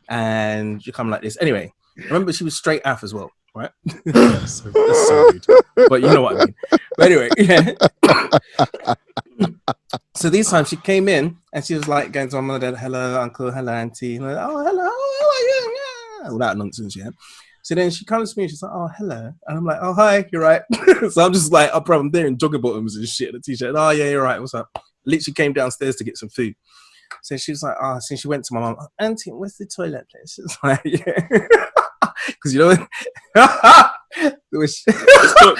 and you come like this. Anyway, remember she was straight af as well, right? That's so rude. But you know what I mean. But anyway, yeah. So this time she came in and she was like going to my mother, hello, uncle, hello, auntie. And like, oh, hello, how are you? Yeah. All that nonsense, yeah. So then she comes to me and she's like, oh, hello. And I'm like, oh, hi, you're right. So I'm just like, oh, bro, I'm there in jogger bottoms and shit, and a t-shirt. Oh, yeah, you're right. What's up? Literally came downstairs to get some food. So she was like, oh, so she went to my mum, Auntie, where's the toilet place? It's like, yeah. Because, you know,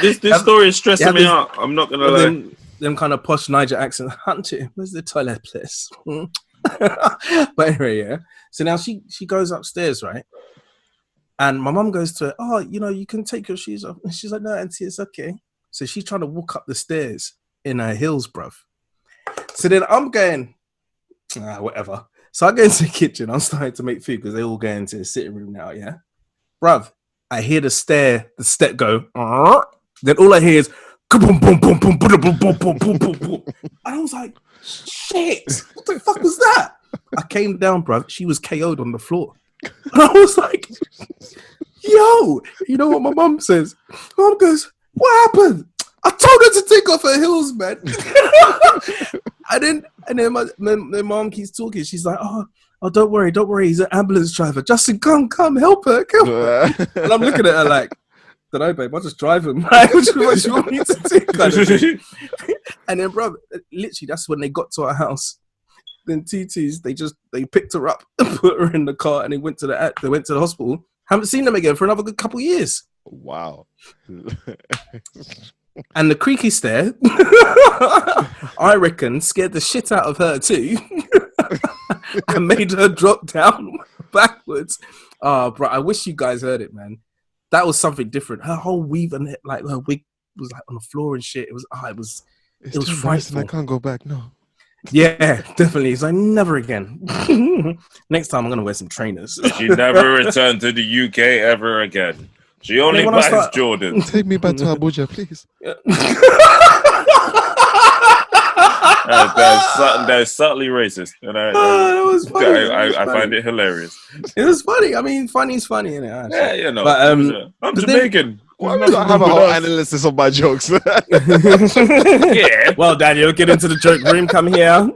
this story is stressing me out. I'm not going to lie. Them kind of posh Niger accent. Auntie, where's the toilet place? But anyway, yeah. So now she goes upstairs, right? And my mum goes to her, oh, you know, you can take your shoes off. And she's like, no, Auntie, it's okay. So she's trying to walk up the stairs in her heels, bruv. So then I'm going, whatever. So I go into the kitchen. I'm starting to make food because they all go into the sitting room now, yeah? Bruv, I hear the step go. Then all I hear is, boom, boom, boom, boom, boom, boom, boom, boom, boom, boom, boom. And I was like, shit, what the fuck was that? I came down, bruv. She was KO'd on the floor. And I was like, yo, you know what my mum says? My mum goes, what happened? I told her to take off her heels, man. and then my mom keeps talking. She's like, oh, don't worry. He's an ambulance driver. Justin, come, help her. And I'm looking at her like, don't know, babe. I'll just drive him. What do you want me to do? Kind of thing. And then, bro, literally, that's when they got to our house. Then TTs, they picked her up and put her in the car, and they went to the hospital. Haven't seen them again for another good couple of years. Wow. And the creaky stair, I reckon, scared the shit out of her too, and made her drop down backwards. Oh, bro, I wish you guys heard it, man. That was something different. Her whole weave and like her wig was like on the floor and shit. It was frightful. I can't go back. No. Yeah, definitely. It's like never again. Next time I'm gonna wear some trainers. She never returned to the UK ever again. She only buys Jordan. Take me back to Abuja, please. That's subtly racist, and that was funny. I find it hilarious. It was funny. I mean, funny's funny, isn't it? Yeah, you know. But, I'm Jamaican. Why do I have a whole analysis of my jokes? Yeah. Well, Daniel, get into the joke room. Come here.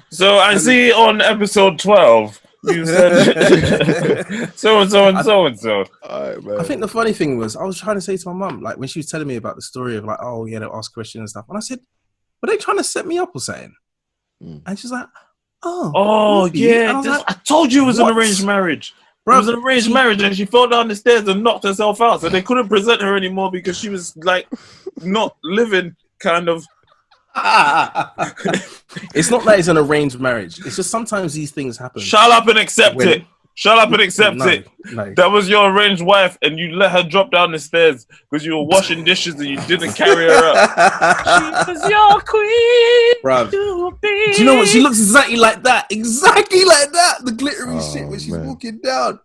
So I see on episode 12. You said so and so and so and so. I think the funny thing was I was trying to say to my mum, like when she was telling me about the story of like, oh yeah, they'll ask questions and stuff, and I said, were they trying to set me up or something? And she's like, oh yeah, I told you it was an arranged marriage. Bro, it was an arranged marriage, and she fell down the stairs and knocked herself out, so they couldn't present her anymore because she was like not living, kind of. It's not that it's an arranged marriage. It's just sometimes these things happen. Shut up and accept it. Shut up and accept it. No. That was your arranged wife, and you let her drop down the stairs because you were washing dishes and you didn't carry her up. She was your queen. Bruv. Do you know what? She looks exactly like that. Exactly like that. The glittery shit when she's walking down.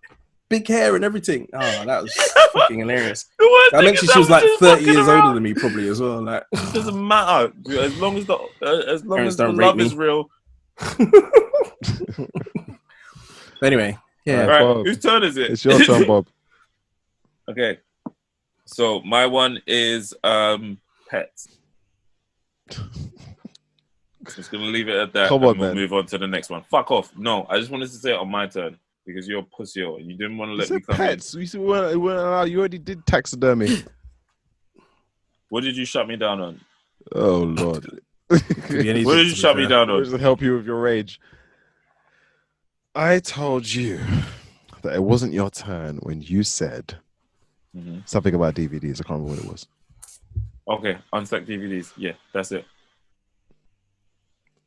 Big hair and everything. Oh, that was fucking hilarious. I mentioned she was like 30 years older than me, probably as well. Like, it doesn't matter as long as the love is real. Anyway, yeah. Right, Bob, whose turn is it? It's your turn, Bob. Okay, so my one is pets. Just gonna leave it at that. Come on, we'll move on to the next one. Fuck off. No, I just wanted to say it on my turn. Because you're a pussy, and you didn't want to let me come pets. In. You already did taxidermy. What did you shut me down on? Oh Lord! What did you shut me down on? To help you with your rage. I told you that it wasn't your turn when you said something about DVDs. I can't remember what it was. Okay, unstacked DVDs. Yeah, that's it.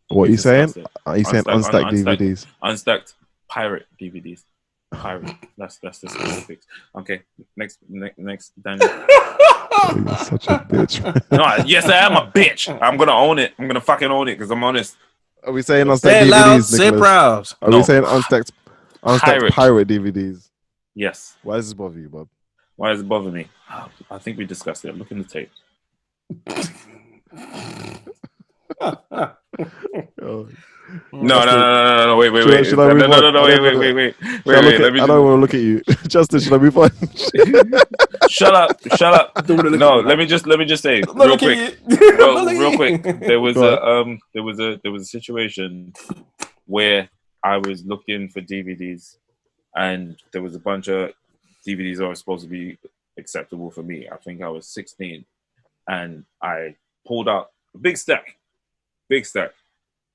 What are you saying? Are you saying unstacked DVDs? Unstacked. Pirate DVDs. Pirate. That's the specifics. Okay. Next, Daniel. You're such a bitch. No, yes, I am a bitch. I'm gonna own it. I'm gonna fucking own it because I'm honest. Are we saying unstacked DVDs? Loud, say proud. Are we saying unstacked pirate DVDs? Yes. Why does this bother you, Bob? Why does it bother me? I think we discussed it. Look in the tape. No, wait. Wait. I don't want to look at you. Justin, should I move on? Shut up. No, let me just say real quick. Real quick. There was a situation where I was looking for DVDs and there was a bunch of DVDs are supposed to be acceptable for me. I think I was 16, and I pulled out a big stack,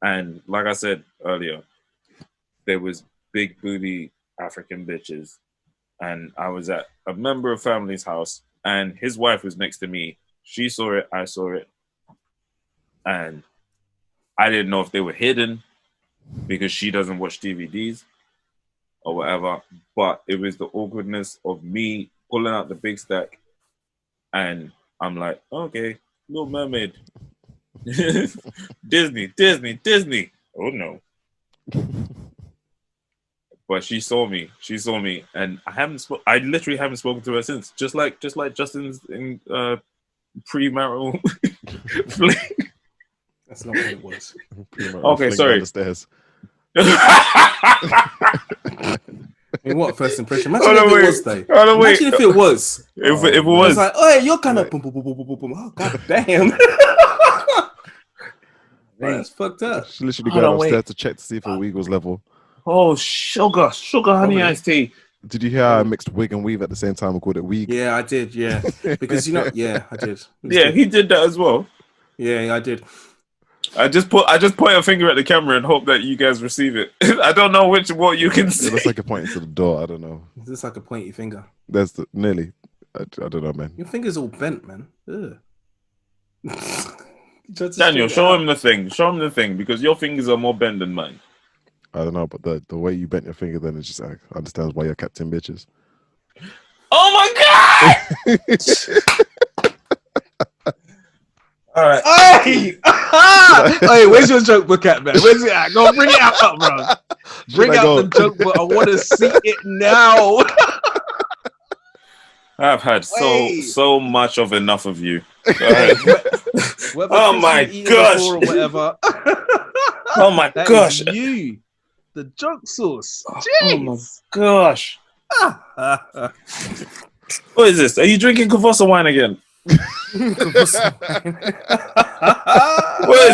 and like I said earlier, there was big booty African bitches, and I was at a member of family's house, and his wife was next to me. She saw it, I saw it, and I didn't know if they were hidden because she doesn't watch DVDs or whatever, but it was the awkwardness of me pulling out the big stack, and I'm like, okay, Little Mermaid. Disney. Oh no. But she saw me, and I literally haven't spoken to her since. Just like Justin's in premarital fling. That's not what it was. Okay, sorry. The stairs. I mean, what first impression? Imagine if it was, though. Imagine if it was. If it was. It's like, oh, you're kind of boom, boom, boom, boom, boom, boom. Oh, god damn. That's fucked up. She literally got upstairs to check to see if her wig was level. Oh, sugar honey iced tea. Did you hear I mixed wig and weave at the same time and called it weave? Yeah, I did. Yeah, because yeah, I did. Yeah, he did that as well. Yeah, I did. I just point a finger at the camera and hope that you guys receive it. I don't know what you can see. It looks like you're pointing to the door. I don't know. It looks like a pointy finger. There's nearly. I don't know, man. Your finger's all bent, man. Daniel, show him the thing because your fingers are more bent than mine. I don't know, but the way you bent your finger, then it just understands why you're Captain Bitches. Oh my god! All right. Hey! Hey, where's your joke book at, man? Where's it at? Go bring it out, bro. Bring out the joke book. I want to see it now. I've had so much of enough of you. Oh my gosh! Or whatever. Oh my gosh! You, the joke sauce. Oh my gosh! What is this? Are you drinking Kavosa wine again? What is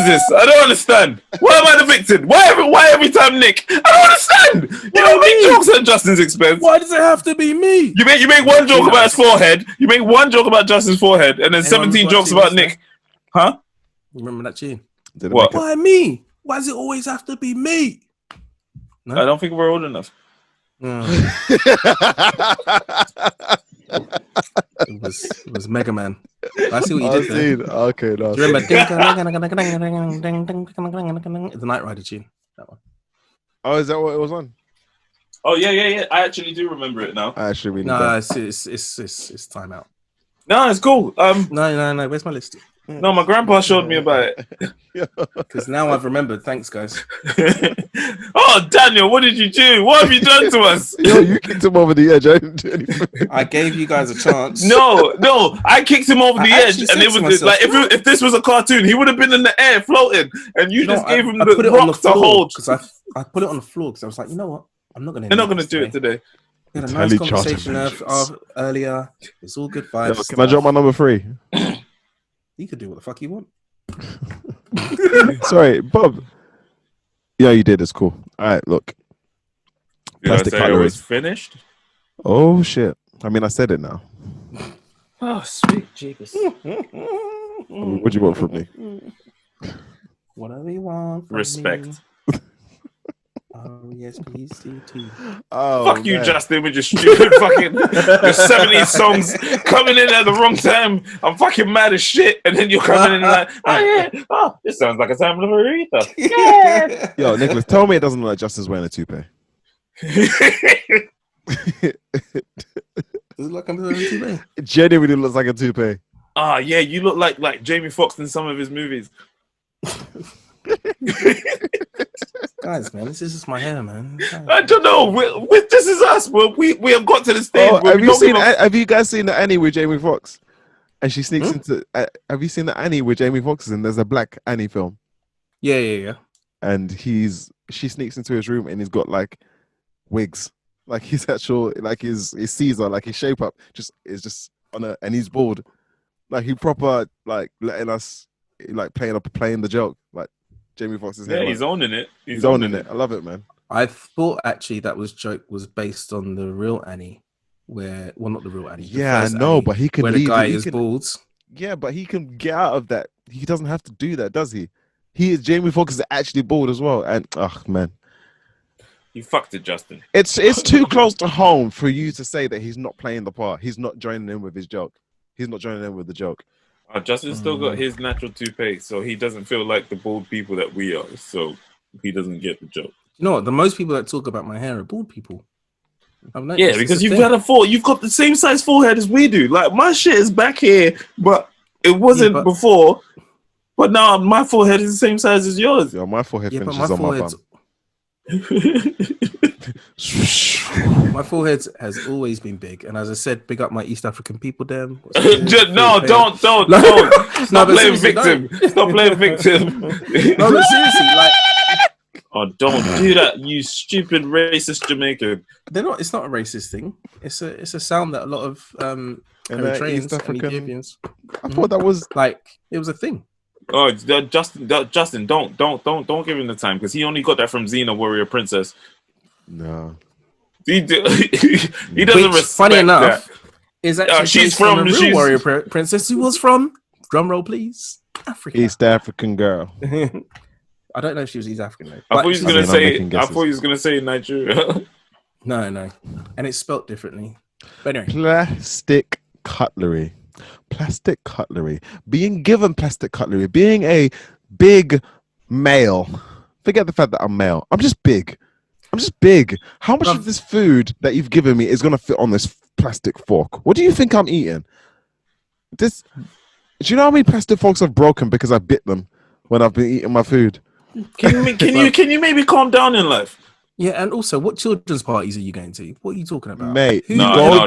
this? I don't understand. Why am I the victim? Why every time Nick? I don't understand. You don't make jokes at Justin's expense. Why does it have to be me? You make one joke about his forehead. You make one joke about Justin's forehead, and then 17 jokes about Nick. Huh? Remember that tune? What? Why me? Why does it always have to be me? No? I don't think we're old enough. It was Mega Man. I see what you did there. Okay, no. Do you remember the Knight Rider tune? That one. Oh, is that what it was on? Oh yeah. I actually do remember it now. I actually really no, it's time out. No, it's cool. No. Where's my list? No, my grandpa showed me about it. Because now I've remembered. Thanks, guys. Oh, Daniel, what did you do? What have you done to us? Yo, you kicked him over the edge. I didn't do anything. I gave you guys a chance. No, I kicked him over the edge, and it was like if this was a cartoon, he would have been in the air floating, and you just gave him the rock to hold. Because I put it on the floor because I was like, you know what? I'm not going to. You're not going to do it today. We had a nice conversation earlier. It's all good vibes. Yo, can I drop my number 3? You could do what the fuck you want. Sorry, Bob. Yeah, you did. It's cool. All right, look. Plastic cutlery was finished. Oh shit! I mean, I said it now. Oh, sweet Jesus. What do you want from me? Whatever you want. Respect. Oh yes, please do too. Oh, fuck you, Justin, with your stupid fucking your 70s songs coming in at the wrong time. I'm fucking mad as shit, and then you're coming in like, oh yeah, this sounds like a time of Aretha. Yeah. Yo, Nicholas, tell me it doesn't look like Justin's wearing a toupee. Does it look like I'm wearing a toupee? It genuinely looks like a toupee. Ah, yeah, you look like Jamie Foxx in some of his movies. Guys, man, this is just my hair, man. I don't know. This is us. We have got to the stage. Have you guys seen the Annie with Jamie Foxx? And she sneaks into. Have you seen the Annie with Jamie Foxx? And there's a black Annie film. Yeah. And she sneaks into his room and he's got like wigs, like his actual, like his Caesar, like his shape up, is just on a, and he's bald, like he proper like letting us like playing the joke, like Jamie Foxx is he's owning it. He's owning it. I love it, man. I thought actually that joke was based on the real Annie. well, not the real Addy. Yeah, I first know, Addy, but he can where leave the guy it. He is can, bald. yeah, but he can get out of that. He doesn't have to do that, does he? Jamie Foxx is actually bald as well, and man, You fucked it, Justin. it's too close to home for you to say that he's not playing the part. He's not joining in with his joke. He's not joining in with the joke. Justin's still got his natural toupee, so he doesn't feel like the bald people that we are. So he doesn't get the joke. You know what? The most people that talk about my hair are bald people. Yeah, because you've got the same size forehead as we do. Like my shit is back here, but it wasn't before. But now my forehead is the same size as yours. Yeah, my forehead finishes on my bum. My forehead has always been big, and as I said, big up my East African people. Them. No, don't. Stop playing victim. Stop playing victim. No, but seriously, like. Oh, don't do that, you stupid racist Jamaican. They're not. It's not a racist thing. It's a sound that a lot of Eritreans and Ethiopians. I thought that was like it was a thing. Oh, Justin, don't give him the time because he only got that from Xena Warrior Princess. No, he doesn't respect funny enough, that. Is actually she's from the real Warrior Princess who was from drumroll please Africa. East African girl. I don't know if she was East African though. I thought he was gonna say Nigeria. No, and it's spelt differently. But anyway, plastic cutlery. Being given plastic cutlery, being a big male. Forget the fact that I'm male. I'm just big. How much of this food that you've given me is gonna fit on this plastic fork? What do you think I'm eating? Do you know how many plastic forks I've broken because I bit them when I've been eating my food? Can you maybe calm down in life? Yeah, and also, what children's parties are you going to? What are you talking about, mate? No. No,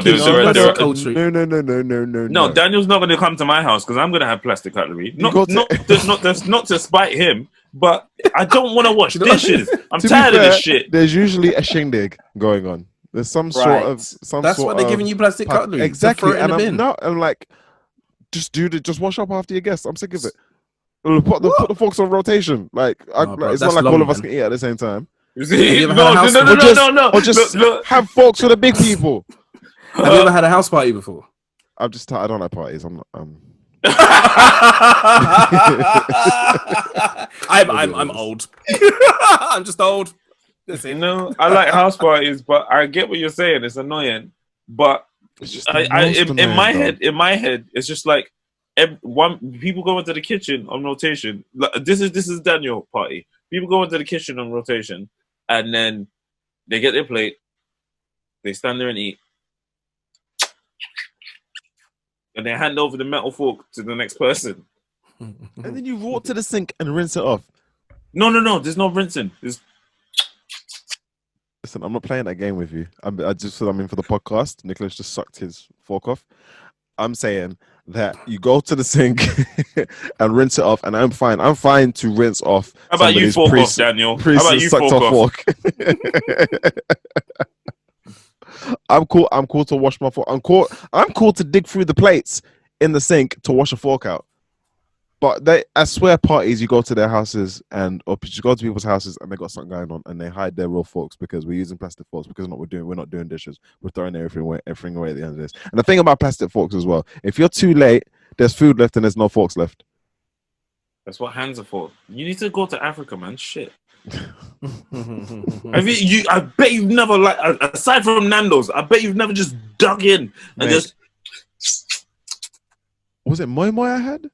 Daniel's not going to come to my house because I'm going to have plastic cutlery. Not to spite him, but I don't want to wash dishes. I'm tired of this shit. There's usually a shindig going on. There's some sort of That's why they're giving you plastic cutlery. Exactly, and I'm like, just wash up after your guests. I'm sick of it. Put the forks on rotation. Like, it's not like all of us can eat at the same time. No. Or just have forks for the big people. Have you ever had a house party before? I don't like parties. I'm old. I'm just old. No, I like house parties, but I get what you're saying. It's annoying, but it's just in my head, it's just like people go into the kitchen on rotation. This is Daniel party. People go into the kitchen on rotation, and then they get their plate. They stand there and eat, and they hand over the metal fork to the next person. And then you walk to the sink and rinse it off. No. There's no rinsing. Listen, I'm not playing that game with you. I just said I'm in for the podcast. Nicholas just sucked his fork off. I'm saying that you go to the sink and rinse it off, and I'm fine. I'm fine to rinse off. How about you fork off, Daniel? How about you fork off? I'm cool to wash my fork. I'm cool to dig through the plates in the sink to wash a fork out. But I swear, parties, you go to their houses or you go to people's houses and they got something going on and they hide their real forks because we're using plastic forks because we're not doing dishes. We're throwing everything away at the end of this. And the thing about plastic forks as well, if you're too late, there's food left and there's no forks left. That's what hands are for. You need to go to Africa, man. Shit. I bet you've never, aside from Nando's, I bet you've never just dug in and just. Was it moi moi I had?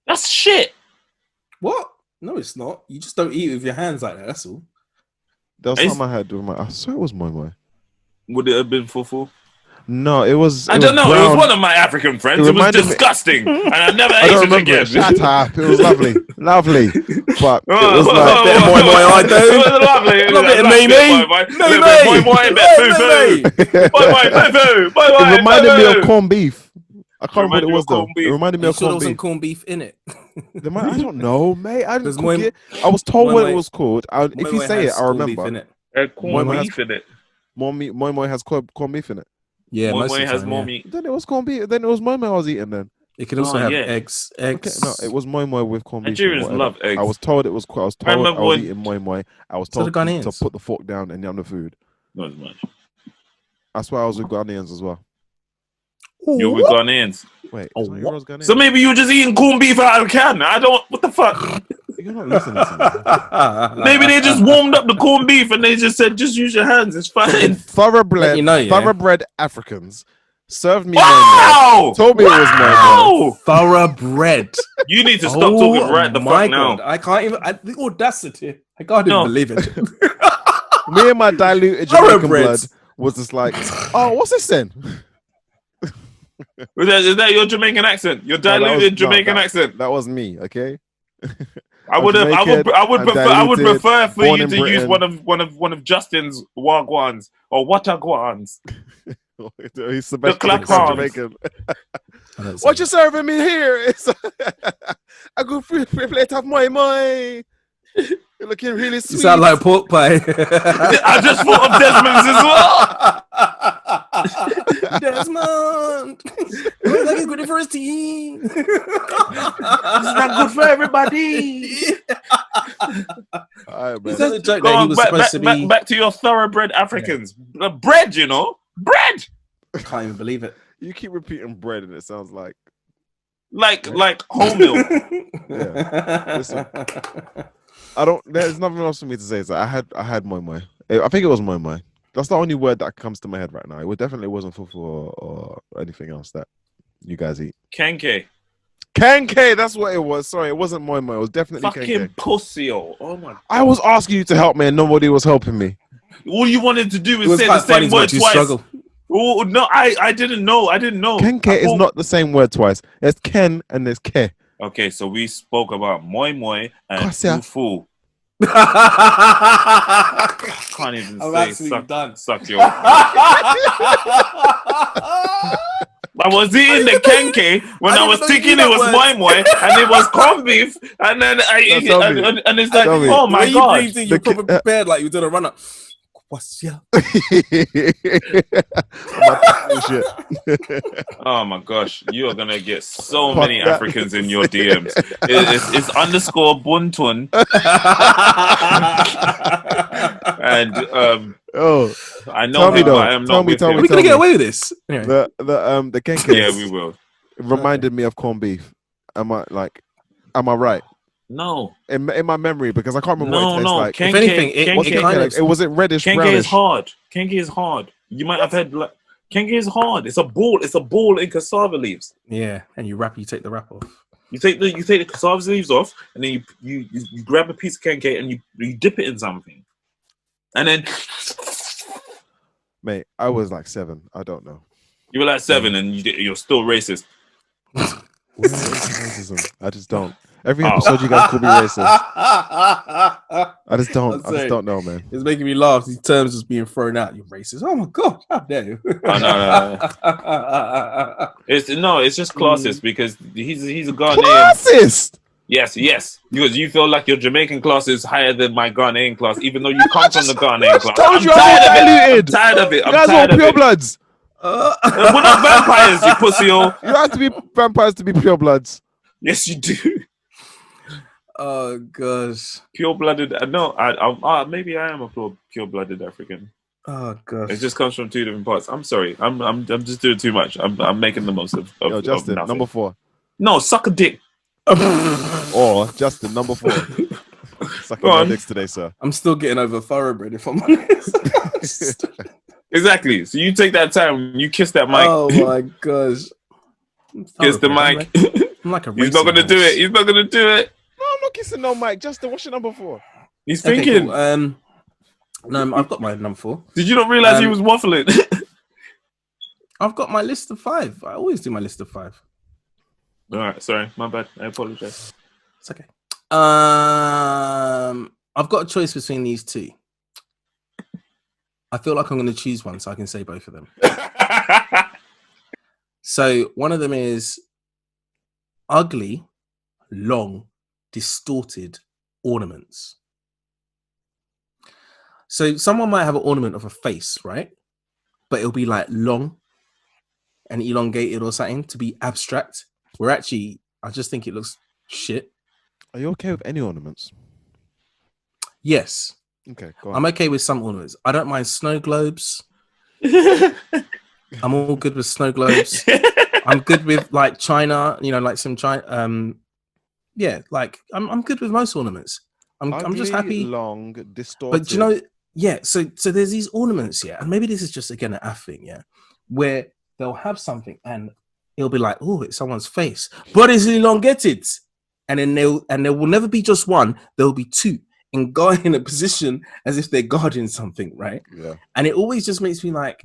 That's shit. What? No, it's not. You just don't eat with your hands like that. That's all. That was something I had with I swear it was moi moi. Would it have been fufu? No, it was. I don't know. Brown. It was one of my African friends. It was disgusting, and I never ate it again. Shut up! It was lovely, but it was like moi moi. I do. It was lovely. A little bit of me. Moi moi, a bit fufu. Moi moi. It reminded me of corned beef. I can't remember what it was though. It reminded me of corned beef. There wasn't corned beef in it. I don't know, mate. I didn't cook it. I was told what it was called. If you say it, I remember. Corned beef in it. Moi moi has corned beef in it. Yeah, moi moi has more meat. Then it was corned beef. Then it was moi moi I was eating. Then it could also have eggs. Okay, no, it was moi moi with corned beef. Nigerians love eggs. I was told it was. I was eating moi moi. I was told to put the fork down and yum the food. Not as much. That's why I was with Ghanaians as well. You're with Ghanaians. Wait, Oh, is my heroes Ghanaian? So maybe you're just eating corned beef out of a can. I don't. What the fuck? You're not listening to me. Maybe they just warmed up the corned beef and they just said, just use your hands. It's fine. Thoroughbred, You know, yeah. thoroughbred Africans served me Wow! told me it was Wow! Thoroughbred. You need to stop talking right the my fuck now. God. I can't even. The audacity. I can't even believe it. me and my diluted Jamaican Thoroughbred. blood was just like, oh, what's this then? Is that your Jamaican accent? Your No, that diluted was- Jamaican no, accent. That was me, okay? I would Jamaican, prefer for born you in to use Britain. one of Justin's wagwans or watagwans. He's Sebastian clap from arms. Jamaican. What you serving me here? It's a good free plate of moi. You're looking really You sweet. sound like pork pie. I just thought of Desmond's as well. Desmond. Looks like he's good for his team. It's not good for everybody. All right, man. Is that the joke Go that he on, was supposed to be? back to your thoroughbred Africans. Bread, you know, bread. Can't even believe it. You keep repeating bread, and it sounds like Like wholemeal. Yeah. Listen. I don't. There's nothing else for me to say. So I had moi moi. I think it was moi moi. That's the only word that comes to my head right now. It definitely wasn't fufu or anything else that you guys eat. Kenke. Kenke, that's what it was. Sorry, it wasn't moi moi. It was definitely Fucking kenke. pussy. Oh my. I was asking you to help me, and nobody was helping me. All you wanted to do It is was say the quite funny same to word watch you twice. struggle. Oh no, I didn't know. I didn't know. Kenke I is thought- not the same word twice. There's ken and there's ke. Okay, so we spoke about moi moi and Gracias. fufu. Can't even I'm say absolutely done. suck your. I was eating the kenke when I I didn't was know you thinking knew it was that moi word. moi and it was corned beef and then tell me. and it's like, Tell me. oh The my way you god. breathed in, you The- probably prepared like you did a run up. What's yeah? Shit. Oh my gosh, you are gonna get so Fuck many that. Africans in your DMs. It's underscore buntun and Oh, I know Tell me him, though. but I am Tell not me, with tell him. Are we gonna me. get away with this? Anyway. the kenke. Yeah, we will. reminded me of corned beef. Am I right? No, In my memory, because I can't remember what it tastes like. Kenke, If anything, What's it kenke kind like? of- It was it reddish Kenke brownish. is hard. Kenke is hard. You might have had like Kenke is hard. It's a ball. It's a ball in cassava leaves. Yeah, and you take the wrap off. You take the cassava leaves off, and then you grab a piece of Kenke and you dip it in something, and then Mate, I was like 7. I don't know. you were like 7, and you're still racist. Racism. I just don't. Every Oh. episode you guys call me racist. I just don't. I'm I just don't know, man. It's making me laugh. These terms just being thrown out. You're racist. Oh my god! How dare you? Oh, no. It's just classist because he's a Ghanaian. Classist. Yes, because you feel like your Jamaican class is higher than my Ghanaian class, even though you come from the Ghanaian class. told you I'm diluted. I'm tired of it. You I'm guys tired are of pure it. bloods. We're not vampires, you pussy. You don't have to be vampires to be pure bloods. Yes, you do. Oh gosh. Pure-blooded. No, maybe I am a pure-blooded African. Oh gosh. It just comes from 2 different parts. I'm sorry. I'm just doing too much. I'm making the most of Yo, Justin, nothing. number 4. No, suck a dick. Or Justin, number 4. Sucking Go my on. dicks today, sir. I'm still getting over thoroughbred. If I'm honest. Exactly. So you take that time. You kiss that mic. Oh my gosh. Kiss the mic. I'm like a He's not gonna do it. He's not gonna do it. No, I'm not kissing no mic. Justin, what's your number 4? He's Okay, thinking. cool. No, I've got my number 4. Did you not realize he was waffling? I've got my list of 5. I always do my list of 5. All right, sorry, my bad. I apologize. It's okay. I've got a choice between these 2. I feel like I'm going to choose one so I can say both of them. So one of them is ugly, long, distorted ornaments. So someone might have an ornament of a face, right? But it'll be like long and elongated or something to be abstract. Where actually, I just think it looks shit. Are you okay with any ornaments? Yes, Okay, go on. I'm okay with some ornaments. I don't mind snow globes. I'm all good with snow globes. I'm good with like China, like some China. Yeah, like I'm good with most ornaments. I'm just happy. Long, distorted. But yeah. So there's these ornaments, yeah, and maybe this is just again an Af thing, yeah, where they'll have something and it'll be like, oh, it's someone's face, but it's elongated, and then there will never be just one. There'll be two, and guard in a position as if they're guarding something, right? Yeah. And it always just makes me like,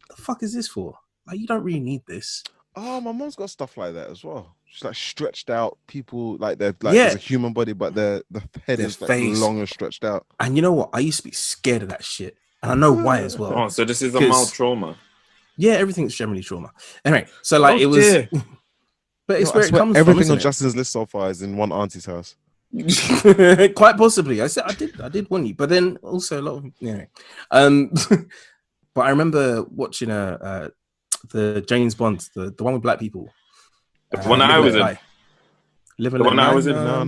the fuck is this for? Like, you don't really need this. Oh, my mom's got stuff like that as well. She's like stretched out people, like they're like there's a human body, but the head is like long and stretched out. And you know what? I used to be scared of that shit, and I know why as well. Oh, so this is a mild trauma. Yeah, everything's generally trauma. Anyway, so like it was, but it's where it comes everything from. On Justin's list so far is in one auntie's house. Quite possibly. I said I did want you, but then also a lot of But I remember watching the James Bond, the one with black people. The one I was in. The one I was in. No.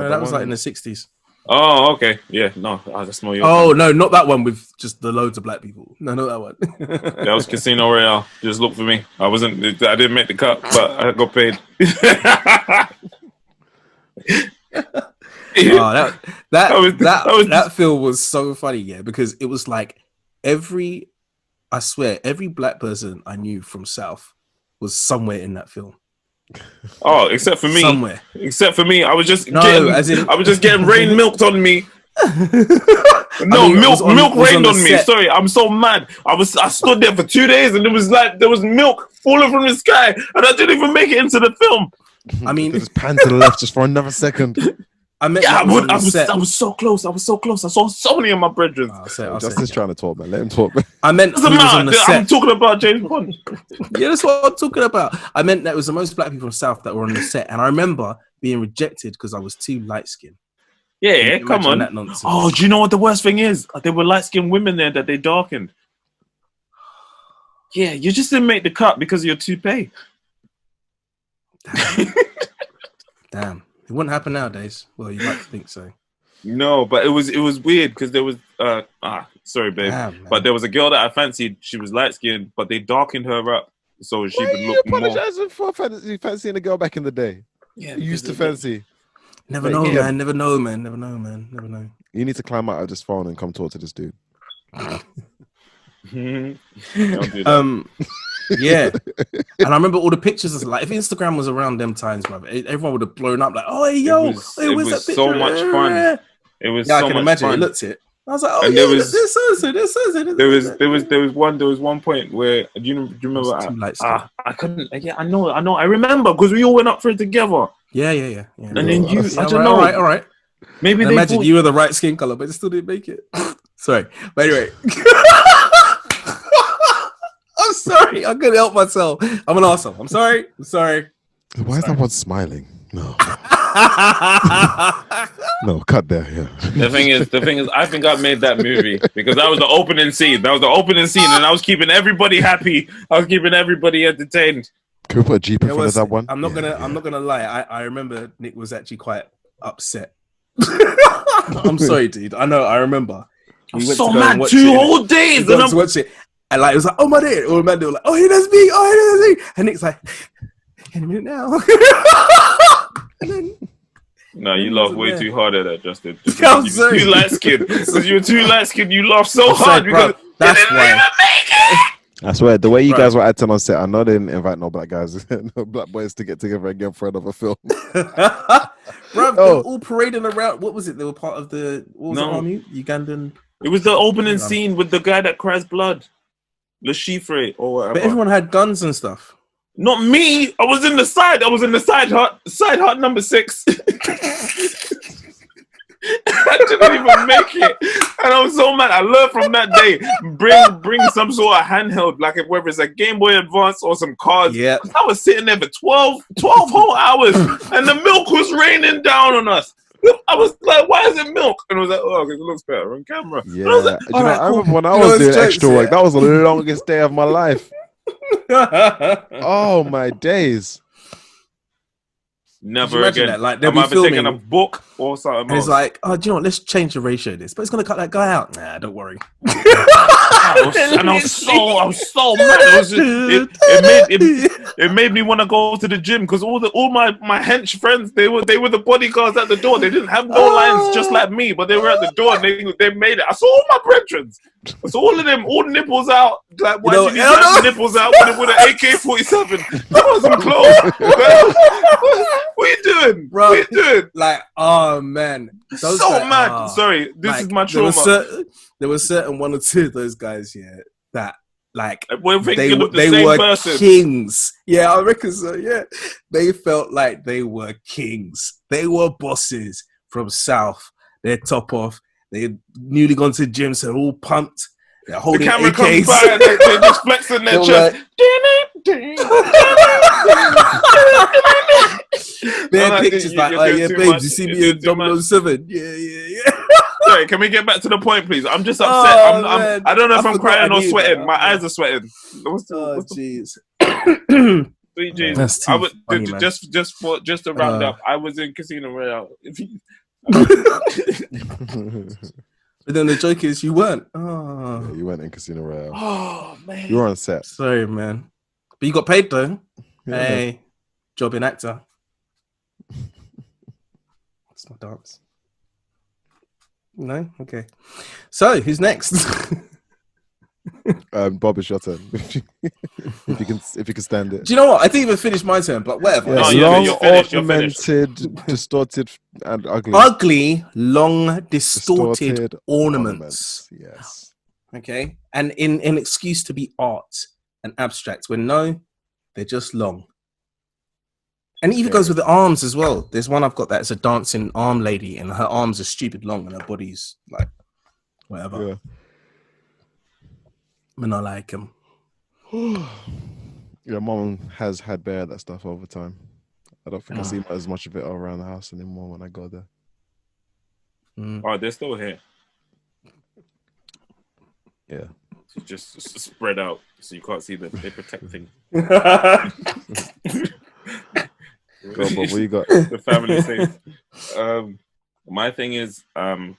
That was like in the 60s. Oh, okay. Yeah, no, that's more your time. No, not that one with just the loads of black people. No, not that one. That was Casino Royale. Just look for me. I didn't make the cut, but I got paid. That film was so funny, yeah, because it was like every black person I knew from South was somewhere in that film. Oh, except for me. Somewhere. Except for me. I was just getting rain milked on me. Milk rained on me. Sorry, I'm so mad. I stood there for 2 days and it was like there was milk falling from the sky and I didn't even make it into the film. I mean, just pan to the left just for another second. I was so close. I saw so many of my brethren. Justin's trying to talk, man. Let him talk, man. I meant I'm talking about James Bond. Yeah, that's what I'm talking about. I meant that it was the most black people from South that were on the set, and I remember being rejected because I was too light skinned. Yeah, come on. Oh, do you know what the worst thing is? There were light skinned women there that they darkened. Yeah, you just didn't make the cut because of your toupee. Damn. It wouldn't happen nowadays. Well, you'd like to think so. No, but it was weird because there was sorry, babe. Damn, but there was a girl that I fancied. She was light skinned, but they darkened her up so she would look more. Apologizing for fancying a girl back in the day. Yeah, you used to fancy. Never know, man. Never know, man. Never know, man. Never know. You need to climb out of this phone and come talk to this dude. Don't do that. Yeah, and I remember all the pictures. Like, if Instagram was around them times, man, everyone would have blown up. Like, oh, hey, yo, it was so much fun. It was. Yeah, so I can much imagine. Fun. It looked it. I was like, oh, and yeah, there was one point where do you remember? I couldn't. Yeah, I know. I remember because we all went up for it together. Yeah. And then you, I don't know. All right. Maybe they imagine you were the right skin color, but it still didn't make it. Sorry, but anyway. I'm sorry. I couldn't help myself. I'm an arsehole. I'm sorry. Why is that one smiling? No. No, cut there. Yeah. The thing is, I think I made that movie because that was the opening scene. And I was keeping everybody happy. I was keeping everybody entertained. Can we put a Jeep in front of that one? I'm not gonna lie. I remember Nick was actually quite upset. I'm sorry, dude. I know. I remember. I'm so mad. 2 whole days. And I'm watching it. And like it was like, oh my day, or man, they were like, oh, that's me, and Nick's like, in a minute now. And then, no, you laughed way too hard at that, Justin. I'm sorry. You too light skinned. Because you were too light skinned, you laughed so hard because that's why. Even make it. I swear, the way you guys were acting on set, I know they didn't invite no black guys, no black boys to get together again for another film. Bro, they were all parading around. What was it? They were part of the army? Ugandan. It was the opening scene with the guy that cries blood. Le Chiffre or whatever. But everyone had guns and stuff. Not me. I was in the side hut number 6. I didn't even make it, and I was so mad. I learned from that day: bring some sort of handheld, like whether it's a Game Boy Advance or some cards. Yeah, I was sitting there for 12 whole hours, and the milk was raining down on us. I was like, why is it milk? And I was like, oh, because it looks better on camera. Yeah, I remember when I was doing extra work, that was the longest day of my life. Oh, my days. Never again. That? Like, they'll I'm be either filming, taking a book or something and else. it's like, oh, do you know what? Let's change the ratio of this, but it's gonna cut that guy out. Nah, don't worry. I was so mad. It made me want to go to the gym because all my hench friends they were the bodyguards at the door. They didn't have no lines just like me, but they were at the door and they made it. I saw all my brethren. I saw all of them, all nipples out. Like why did you have nipples out with an AK-47? That wasn't close. What are you doing, bro? What are you doing? Like, oh man, so mad. Sorry, this is my trauma. There were certain one or two of those guys, that like they were person. Kings. Yeah, I reckon so. Yeah, they felt like they were kings. They were bosses from South. They're top off. They newly gone to the gym, so they're all pumped. They're holding the camera AKs. comes by and they're just flexing their chest. Their pictures like, oh yeah, babes, you see me in 007. Yeah. Sorry, can we get back to the point, please? I'm just upset. I don't know if I'm crying or sweating. My eyes are sweating. Jeez. Sweet Jesus. I would just to round up. I was in Casino Royale. But then the joke is you weren't. Oh. Yeah, you weren't in Casino Royale. Oh man, you were on set. Sorry, man. But you got paid though. Yeah. Hey, job in actor. That's my dance. No, okay. So who's next? Bob, it's your turn. if you can stand it. Do you know what? I didn't even finish my turn, but whatever. Long, ornamented, distorted, and ugly. Ugly, long, distorted ornaments. Yes. Okay, and in an excuse to be art and abstract, when no, they're just long. And it even goes with the arms as well. There's one I've got that's a dancing arm lady, and her arms are stupid long, and her body's like whatever. Yeah. And I like him. Yeah, mom has had bare that stuff over time. I don't think I see as much of it around the house anymore when I go there. Oh, they're still here. Yeah. So just spread out so you can't see them. They're protecting. Go on, Bob, what you got? The family safe. My thing is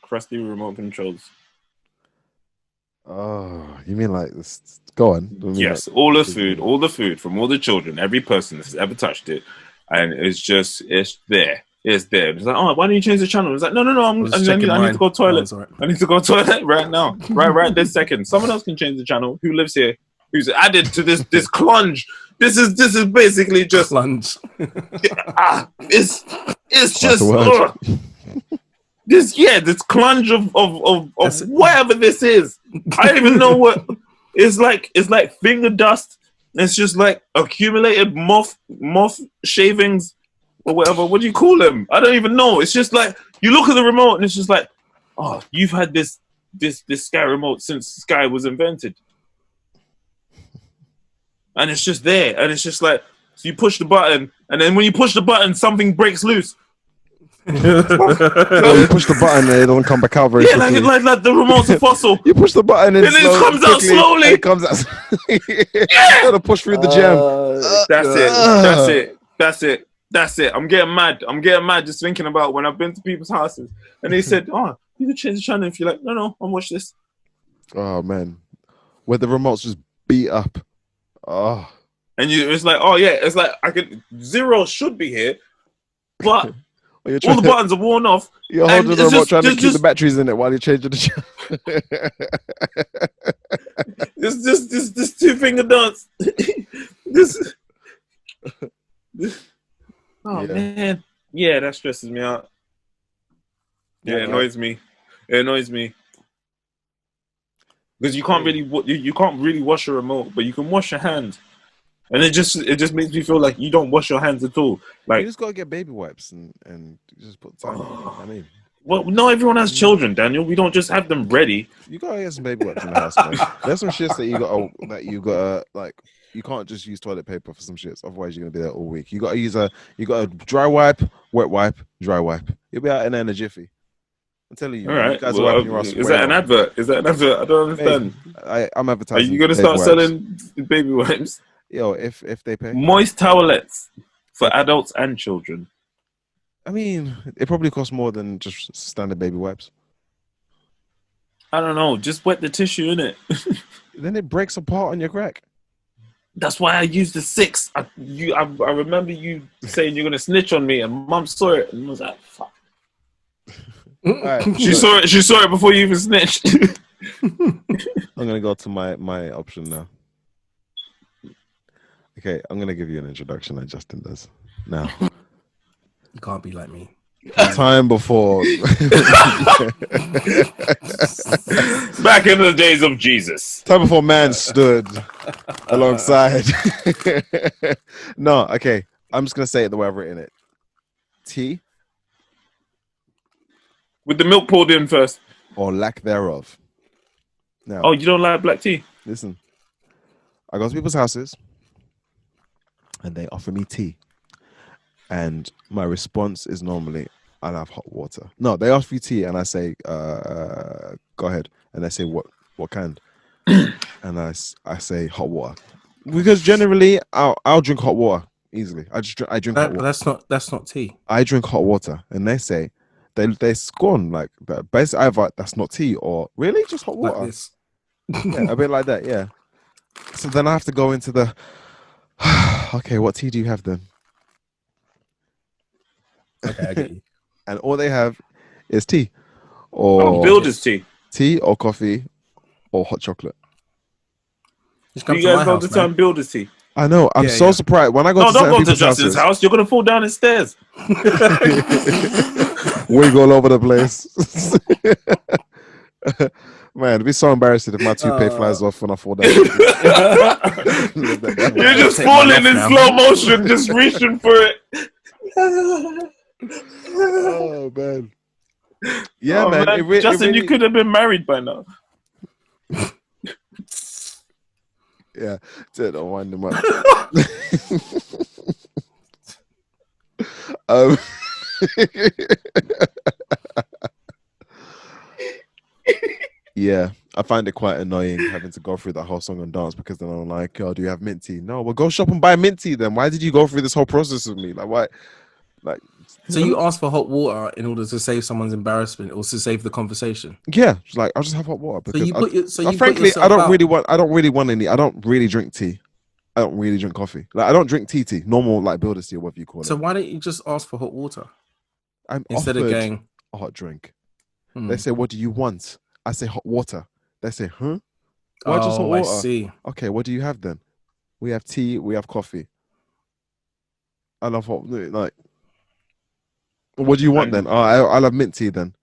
crusty remote controls. Oh, you mean like this? Go on. Yes, like, all the food from all the children, every person that's ever touched it, and it's there. It's there. It's like, oh, why don't you change the channel? It's like, no, I need to go to toilet. I need to go to toilet right now, right this second. Someone else can change the channel. Who lives here? Who's added to this clunge? This is basically just clunge. It's just this clunge of whatever this is. I don't even know what it's like. It's like finger dust. It's just like accumulated moth shavings or whatever. What do you call them? I don't even know. It's just like you look at the remote and it's just like, oh, you've had this Sky remote since Sky was invented, and it's just there, and it's just like so you push the button, and then when you push the button, something breaks loose. You push the button and it doesn't come back out very quickly. Like the remote's a fossil. You push the button and it comes out slowly. It comes out. You gotta push through the jam. That's it. I'm getting mad just thinking about when I've been to people's houses and they said, "Oh, you can change the channel if you like." No, I'll watch this. Oh man, where the remote's just beat up. Oh, and it's like, oh yeah, it's like zero should be here, but. All the buttons are worn off. You're holding the remote trying to keep the batteries in it while you're changing the channel. this two finger dance. Man, yeah, that stresses me out. Yeah, it annoys me. It annoys me because you can't really wash your remote, but you can wash your hand. And it just makes me feel like you don't wash your hands at all. Like you just gotta get baby wipes and just put time. I mean, well, not everyone has children, Daniel. We don't just have them ready. You gotta get some baby wipes in the house, man. There's some shits that you gotta like. You can't just use toilet paper for some shits. Otherwise, you're gonna be there all week. You gotta dry wipe, wet wipe, dry wipe. You'll be out in there in a jiffy. I'm telling you. All right. You guys are wiping your ass. Is that an advert? I don't understand. I'm advertising. Are you gonna start selling baby wipes? Yo, if they pay. Moist towelettes for adults and children I mean, it probably costs more than just standard baby wipes. I don't know. Just wet the tissue in it. Then it breaks apart on your crack. That's why I used the 6. I remember you saying you're gonna snitch on me, and Mum saw it and was like, "Fuck." Right, She saw it. She saw it before you even snitched. I'm gonna go to my option now. Okay, I'm gonna give you an introduction like Justin does. Now, You can't be like me. time before Back in the days of Jesus. time before man stood alongside. No, okay. I'm just gonna say it the way I've written it. Tea With the milk poured in first. or lack thereof. Now, Oh, you don't like black tea? listen. I go to people's houses and they offer me tea. And my response is normally, I'll have hot water. No, they ask for tea and I say, go ahead. And they say, what kind? And I say hot water. Because generally, I'll drink hot water easily. I drink hot water. That's not tea. I drink hot water. And they say, they scorn like that. Basically, either that's not tea or really just hot water. Like this. Yeah, a bit like that, yeah. So then I have to go into the, okay, what tea do you have then? Okay, I get you. And all they have is tea, or Builder's tea. tea, or coffee, or hot chocolate. Just come You to my guys know house, the term man. builder's tea. I know. I'm Yeah, so yeah. surprised when I go No, to don't certain go to people's Justin's houses. house. You're gonna fall down the stairs. Wig all over the place. Man, it'd be so embarrassing if my toupee flies off when I fall down. You're I'll just take mine falling off in now. slow motion, just reaching for it. Oh man. Yeah, Oh, man. Justin, it you could have been married by now. Yeah, don't wind them up. Yeah, I find it quite annoying having to go through the whole song and dance because then I'm like, oh, do you have mint tea? No, well, go shop and buy mint tea then. Why did you go through this whole process with me? Like, why? Like, So you asked for hot water in order to save someone's embarrassment or to save the conversation. yeah, it's like I'll just have hot water because frankly, I don't really want any. I don't really drink tea. I don't really drink coffee. Like, I don't drink tea, normal like builder's tea or whatever you call it. So why don't you just ask for hot water I'm instead of offered going a hot drink. They say, what do you want? I say hot water. They say, huh? Why just hot water? I see. Okay, what do you have then? We have tea, we have coffee. I love hot, like, what do you want then? Oh, I love mint tea then.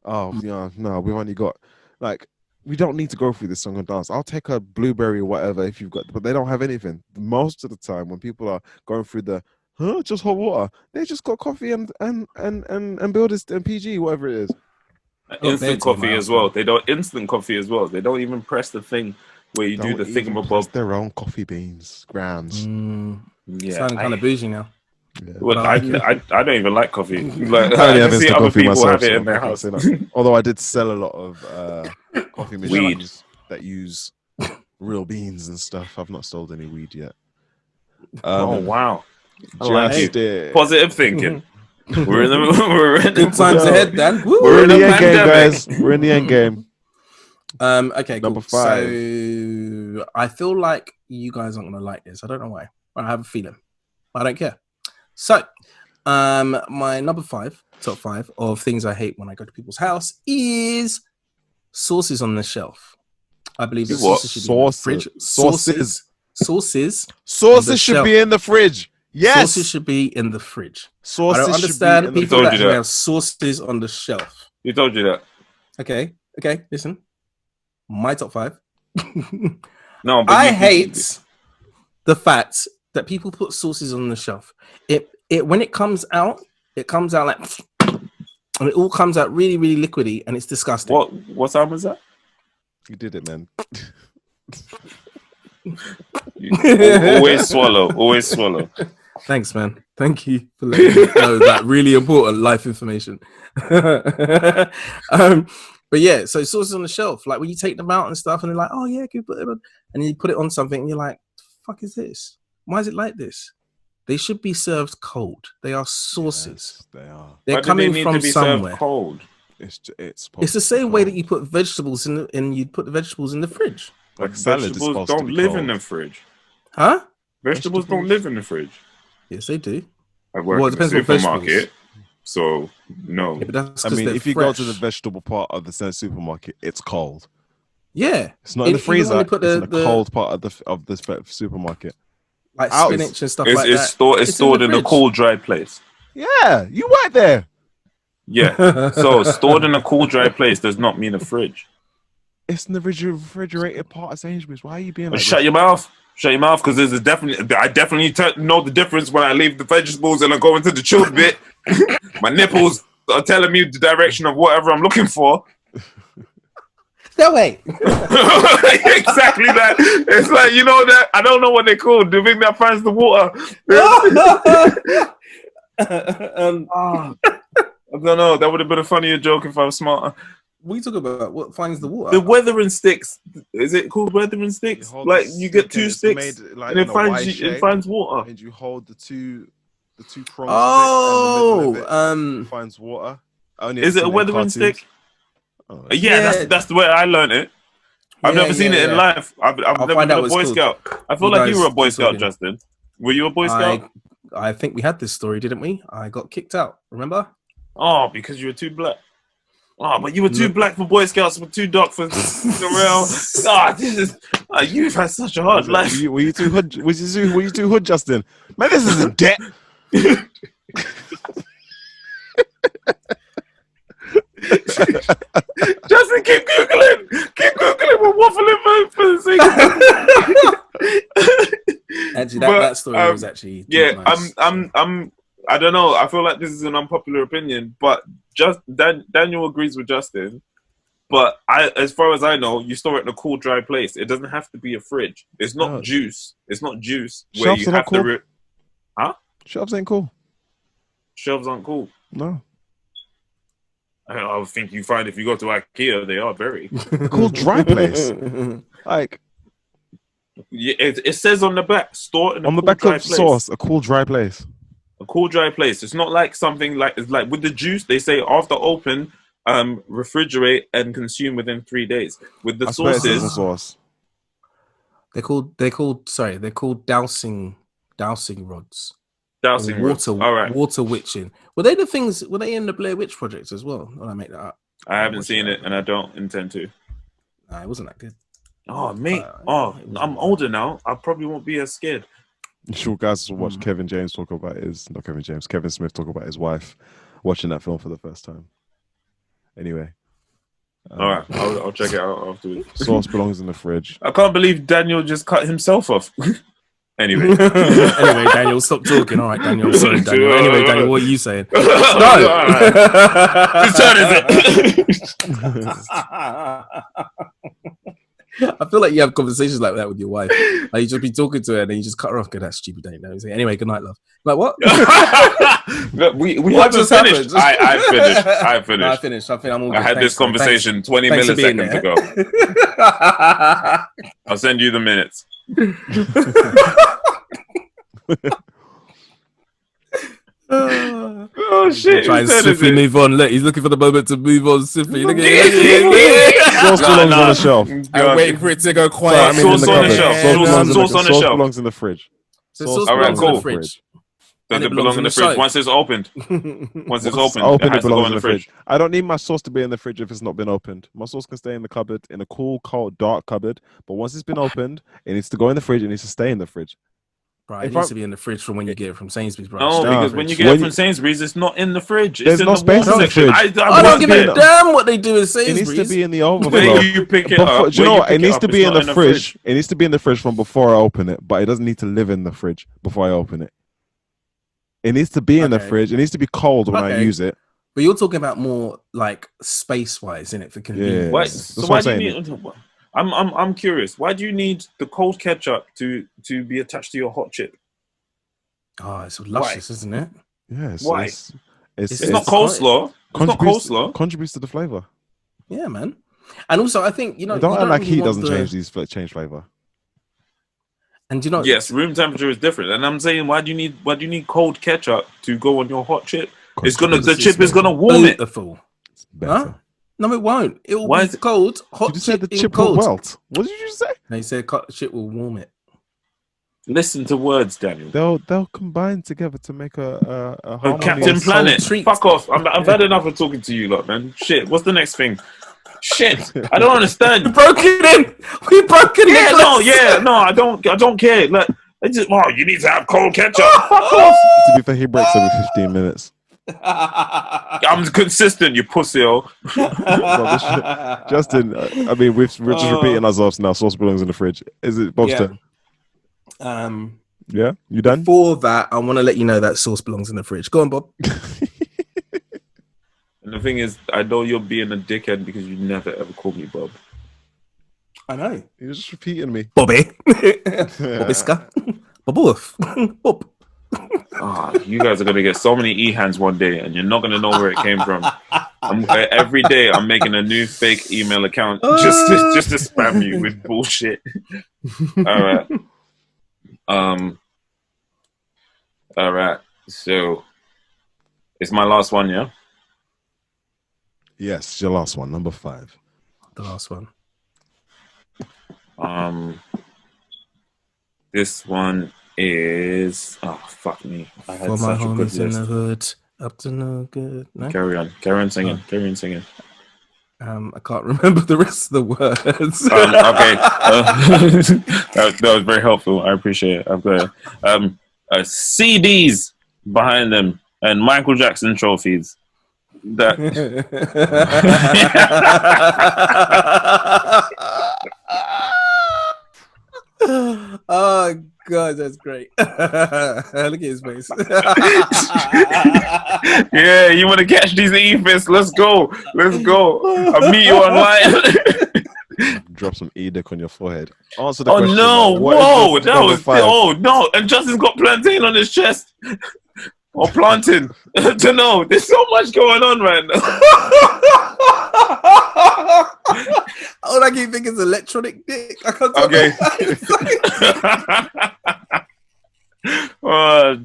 Oh, yeah, no, we've only got, like, we don't need to go through this song and dance. I'll take a blueberry or whatever if you've got, but they don't have anything. Most of the time when people are going through the, just hot water, they just got coffee and builders and PG, whatever it is. Instant coffee as well. They don't instant coffee as well. They don't even press the thing where you do the thingamabob. Their own coffee beans, grounds. Yeah, sounding kind of bougie now. Yeah. Well, I don't even like coffee. Like, I only I have can see instant other coffee people myself, have it so in their I can't house. say that. Although I did sell a lot of coffee machines that use real beans and stuff. I've not sold any weed yet. Oh wow! Just it. Positive thinking. We're in the Good times ahead, Dan. Woo! We're in the end game, pandemic. guys. We're in the end game. Okay, Number cool. 5. So I feel like you guys aren't gonna like this. I don't know why. I have a feeling. I don't care. So, my number 5, top 5 of things I hate when I go to people's house is sauces on the shelf. I believe that sauces should be in the fridge. Sauces should be in the fridge. Yes, sauces should be in the fridge. Sauces I don't understand should be people that that. have sauces on the shelf. Who told you that? Okay, listen. My top 5. No, but I hate the fact that people put sauces on the shelf. It when it comes out like, and it all comes out really, really liquidy, and it's disgusting. What time was that? You did it, man. Always swallow. Thanks, man. Thank you for letting me know that really important life information. But yeah, so sauces on the shelf, like when you take them out and stuff, and they're like, "Oh yeah, good," and you put it on something, and you're like, "The fuck is this? Why is it like this?" They should be served cold. They are sauces. Yes, they are. They're Why do they coming need from to be somewhere. served cold? It's It's the same way that you put vegetables in you put the vegetables in the fridge. like salad is Vegetables supposed to don't be live cold. in the fridge. Huh? Vegetables don't live in the fridge. Yes, they do. I work Well, it in the depends what vegetables. supermarket, so no. Yeah, but that's I 'cause mean, they're if you go to the fresh. vegetable part of the supermarket, it's cold. Yeah, It's not in the Even when freezer. they put It's in the the cold part of the supermarket. like Out. spinach and stuff It's, like it's that. stored. It's stored in a fridge. cool, dry place. Yeah, you work there. Yeah. So stored in a cool, dry place does not mean a fridge. It's in the refrigerated part of Sainsbury's. Why are you being like Shut this? your mouth. Shut your mouth, because there's a definitely. I definitely know the difference when I leave the vegetables and I go into the chilled bit. My nipples are telling me the direction of whatever I'm looking for. No way. Exactly that. It's like, you know that. I don't know what they call the thing that finds the water. I don't know. That would have been a funnier joke if I was smarter. What are you talking about? What finds the water? The weathering sticks. Is it called weathering sticks? hold Like the you get stick two and it's sticks made, like, and it in a Y finds shape. it finds water. And you hold the two prongs Oh, of it, and the middle of it finds water. Is it a weathering stick? Oh, Yeah, that's the way I learned it. I've never seen it in life. I've never find been out a Boy what it's Scout. I feel You like you guys were a Boy keep Scout, talking. Justin. Were you a Boy Scout? I think we had this story, didn't we? I got kicked out. Remember? Oh, because you were too black. Oh, but you were too black for Boy Scouts, but too dark for around. Ah, this is. You've had such a hard life. Were you too hood? Were you too hood, Justin? Man, this is a debt. Justin, keep googling. We're waffling for the sake. Actually, that story was actually nice. Nice. I don't know. I feel like this is an unpopular opinion, but Daniel agrees with Justin. But as far as I know, you store it in a cool, dry place. It doesn't have to be a fridge. It's not juice. It's not juice where Shelves you are not have cool. to. Huh? Shelves ain't cool. Shelves aren't cool. No. I think you find if you go to IKEA, they are very A cool dry place. Like, yeah, it says on the back, store in a on the cool, back dry of place. sauce, a cool dry place. A cool, dry place. It's not like something like it's like with the juice. They say after open, refrigerate and consume within 3 days. With the sauces, sauce. They're called dowsing rods. Dousing rods. All right. Water witching. Were they the things? Were they in the Blair Witch Project as well? Or I make that up? I haven't seen it, and I don't intend to. Nah, it wasn't that good. Oh, mate. I'm older now. I probably won't be as scared. You sure guys will watch Kevin Smith talk about his wife watching that film for the first time. Anyway. All right. I'll check it out afterwards. Sauce belongs in the fridge. I can't believe Daniel just cut himself off. Anyway. Anyway, Daniel, stop talking. All right, Daniel. I'm sorry, Daniel. Anyway, Daniel, what are you saying? No. Whose turn is it? I feel like you have conversations like that with your wife. Like you just be talking to her and then you just cut her off. Go, that's stupid, Daniel. Anyway, good night, love. Like what? we What haven't just finished. happened? I finished. No, I finished. I think I'm all I good. had this conversation 20 Thanks for being milliseconds there. ago. I'll send you the minutes. Oh shit! Try and swiftly move on. Look, he's looking for the moment to move on swiftly. Look at it. Sauce belongs on the shelf. I'm waiting for it to go quiet. Sauce on the shelf. Sauce on the shelf. Belongs in the fridge. So sauce All right, belongs in cool. the fridge. Does And it belong in the fridge soap. once it's opened? Once it's opened, Open, it has to go in the fridge. I don't need my sauce to be in the fridge if it's not been opened. My sauce can stay in the cupboard, in a cool, cold, dark cupboard. But once it's been opened, it needs to go in the fridge. It needs to stay in the fridge. Right, it needs to be in the fridge from when you get it from Sainsbury's, bro. No, because when you get it from Sainsbury's, it's not in the fridge. It's There's in no the space water in the section. fridge. I don't give a damn what they do in It Sainsbury's. needs to be in the overflow. Where you pick it up. Do you know what? It needs to be in the it's not fridge. It needs to be in the fridge from before I open it, but it doesn't need to live in the fridge before I open it. It needs to be in the fridge. It needs to be cold when I use it. But you're talking about more like space-wise, isn't it? For convenience. Yeah. Why, That's so what why I'm do saying. you need? I'm curious. Why do you need the cold ketchup to be attached to your hot chip? Oh, it's luscious, isn't it? Yes. Why? It's not coleslaw. It's not coleslaw. Contributes to the flavor. Yeah, man. And also, I think don't act like heat doesn't change flavor. And you know, yes, room temperature is different. And I'm saying, why do you need cold ketchup to go on your hot chip? The chip is gonna warm it. The fool. It's better. Huh? No, it won't. It will Why be is it- cold. Hot Did you say the in chip cold. will melt? What did you say? They said chip will warm it. Listen to words, Daniel. They'll combine together to make a harmonious Captain Planet. treat. Fuck off. I've had enough of talking to you lot, man. Shit. What's the next thing? Shit. I don't understand. We broke it in. We broke it in. No, I don't care. Like, you need to have cold ketchup. Fuck off. To be fair, he breaks every 15 minutes. I'm consistent, you pussy. Justin, I mean, we're just repeating ourselves now. Sauce belongs in the fridge. Is it Bob's turn? Yeah, you done? Before that, I want to let you know that sauce belongs in the fridge. Go on, Bob. And the thing is, I know you're being a dickhead because you never ever call me Bob. I know. You're just repeating me. Bobby. Bobiska. Boboof. Bob. You guys are gonna get so many e-hands one day, and you're not gonna know where it came from. Every day, I'm making a new fake email account just to spam you with bullshit. All right. All right. So, it's my last one, yeah. Yes, your last one, number 5. The last one. This one is fuck me. I had For my such a good homies in list. the hood, up to no good. No? Carry on singing. Carry on singing. I can't remember the rest of the words. Okay, that was very helpful. I appreciate it. I've got CDs behind them and Michael Jackson trophies. That oh god, that's great. Look at his face. yeah, you want to catch these e-fists? Let's go. I'll meet you online. Drop some edic on your forehead. Answer the question. No! What Whoa! is That number was 5? oh no! And Justin's got plantain on his chest. Or planting. To know. There's so much going on right now. All I keep thinking is electronic dick. I can't Okay.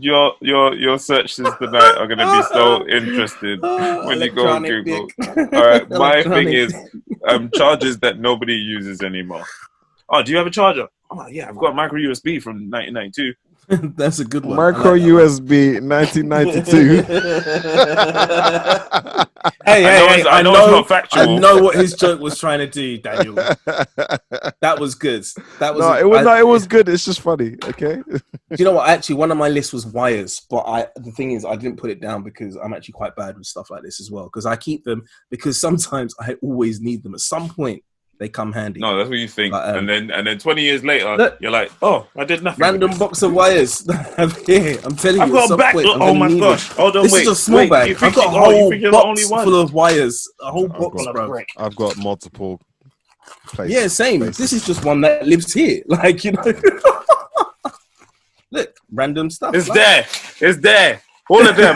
Your searches tonight are going to be so interested when you go on Google. All right, my thing is chargers that nobody uses anymore. Oh, do you have a charger? Oh yeah, I've got a micro USB from 1992. That's a good one. Micro USB 1992. I know it's not factual. I know what his joke was trying to do, Daniel. That was good. That was it was good. It's just funny. Okay. Do you know what? Actually, one of my lists was wires, but the thing is, I didn't put it down because I'm actually quite bad with stuff like this as well. Because I keep them because sometimes I always need them. At some point, they come handy. No, that's what you think. But, and then 20 years later, look, you're like, oh, I did nothing. Random box of wires. Here, I'm telling you. I've got a back. Oh my gosh. Hold on, this is a small bag. I've got a whole box full of wires. A whole box, bro. I've got multiple places. Yeah, same. This is just one that lives here. Like, you know. Look, random stuff. It's there. All of them.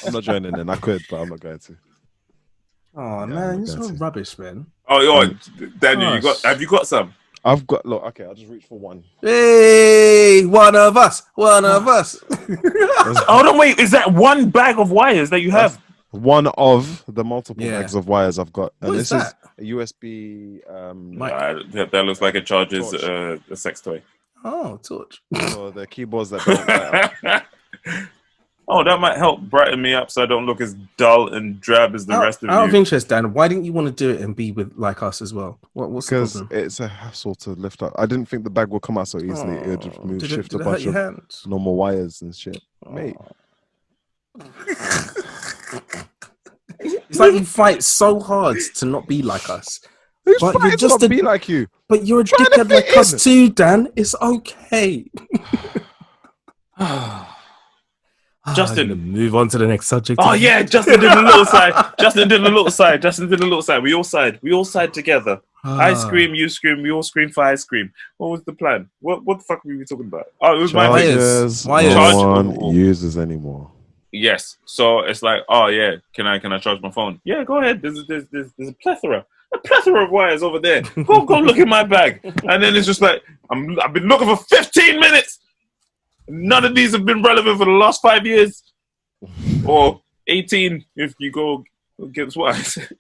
I'm not joining in. I could, but I'm not going to. Oh man, you're so rubbish, man. Oh, Daniel, have you got some? I've got. Look, okay, I'll just reach for one. Hey, one of us. Hold on, wait. Is that one bag of wires that you have? One of the multiple bags of wires I've got, and this that? is a USB. That looks like it charges a sex toy. Oh, torch. So the keyboards that don't light up. Oh, that might help brighten me up so I don't look as dull and drab as the rest of you. Out of interest, Dan, why didn't you want to do it and be with like us as well? What's the problem? Because it's a hassle to lift up. I didn't think the bag would come out so easily. It would just shift a bunch of normal wires and shit. Mate. It's like you fight so hard to not be like us. Who's fighting to not be like you? But you're a dickhead like us too, Dan. It's okay. Justin, move on to the next subject. Oh yeah, Justin did a little side. We all side together. I scream, you scream, we all scream for ice cream. What was the plan? What the fuck were we talking about? Oh, it was my wires. No one uses anymore. Yes. So it's like, oh yeah, can I charge my phone? Yeah, go ahead. There's a plethora. a plethora of wires over there. Go look in my bag. And then it's just like, I've been looking for 15 minutes. None of these have been relevant for the last 5 years. Or 18 if you go against what I said.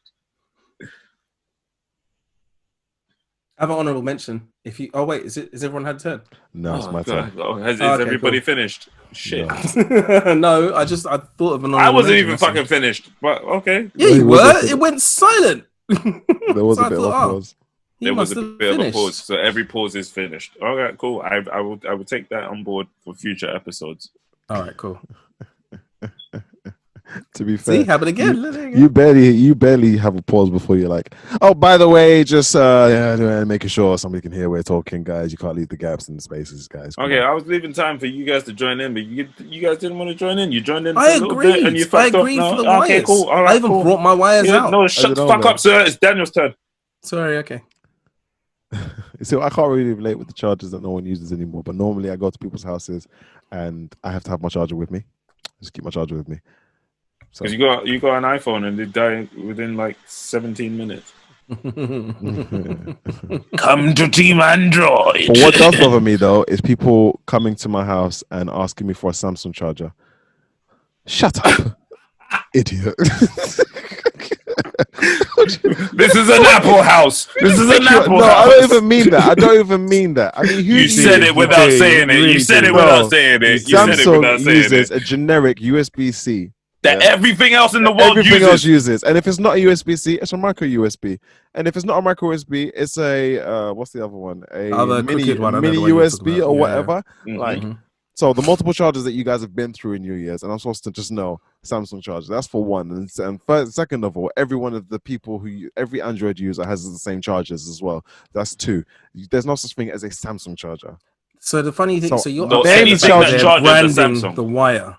I have an honorable mention. If you, oh wait, is everyone had a turn? No, it's my turn. Oh, is everybody finished? Shit. No, I thought of an honorable I wasn't mention, even fucking finished, but okay. Yeah, you were. It went silent. There was a bit of a pause. There was a bit of a pause, so every pause is finished. All right, cool. I will take that on board for future episodes. All right, cool. To be fair, see, happen again. You barely have a pause before you're like, oh, by the way, just making sure somebody can hear we're talking, guys. You can't leave the gaps in the spaces, guys. Okay, I was leaving time for you guys to join in, but you guys didn't want to join in. You joined in. I agreed. And you fucked I agreed up for the now. wires. Okay, cool. All right, I even brought my wires out. No, shut the fuck up, sir. It's Daniel's turn. Sorry. Okay. So I can't really relate with the chargers that no one uses anymore. But normally I go to people's houses and I have to have my charger with me. Just keep my charger with me. Because you got an iPhone and they die within like 17 minutes. Come to Team Android. But what does bother me though is people coming to my house and asking me for a Samsung charger. Shut up, idiot. This is an Apple house. This is an Apple house. I don't even mean that. I mean, you said it without saying it. You said it without saying it. Samsung uses a generic USB-C. That everything else in the world uses. And if it's not a USB-C, it's a micro USB. And if it's not a micro USB, it's a what's the other one? Mini USB or whatever. Yeah. Like, so the multiple chargers that you guys have been through in your years, and I'm supposed to just know Samsung charger. That's for one. And second of all, every one of the people every Android user has the same chargers as well. That's two. There's no such thing as a Samsung charger. So the funny thing, so you're branding the wire.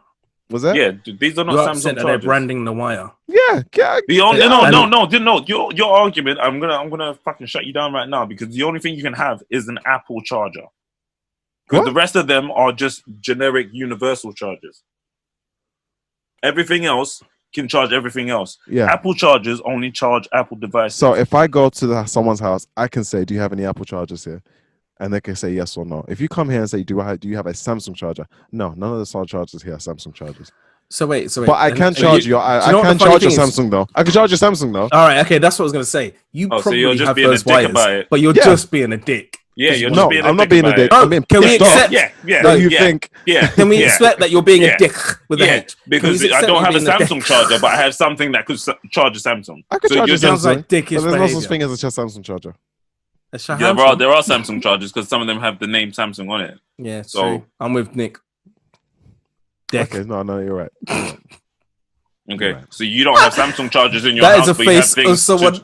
Was that? Yeah, these are not Samsung chargers. They're branding the wire. Yeah. No. Your argument. I'm gonna fucking shut you down right now because the only thing you can have is an Apple charger. Because the rest of them are just generic universal chargers. Everything else can charge everything else. Yeah. Apple chargers only charge Apple devices. So if I go to someone's house, I can say, "Do you have any Apple chargers here?" And they can say yes or no. If you come here and say, do you have a Samsung charger? No, none of the smart chargers here are Samsung chargers. So wait. But I can charge you. I can charge your Samsung though. I can charge your Samsung though. All right, okay, that's what I was gonna say. You probably so just have being those a dick wires, about it. but you're just being a dick. Yeah, you're just being a dick. I'm not being a dick. Can we accept? Can we accept that you're being a dick with a H? Because I don't have a Samsung charger, but I have something that could charge a Samsung. I could charge a Sounds like dickish behavior. There's no such thing as a Samsung charger. Yeah, there are Samsung chargers because some of them have the name Samsung on it. Yeah, so I'm with Nick. Dick. Okay, no, you're right. Okay, right. So you don't have Samsung chargers in your house. That is a face of someone.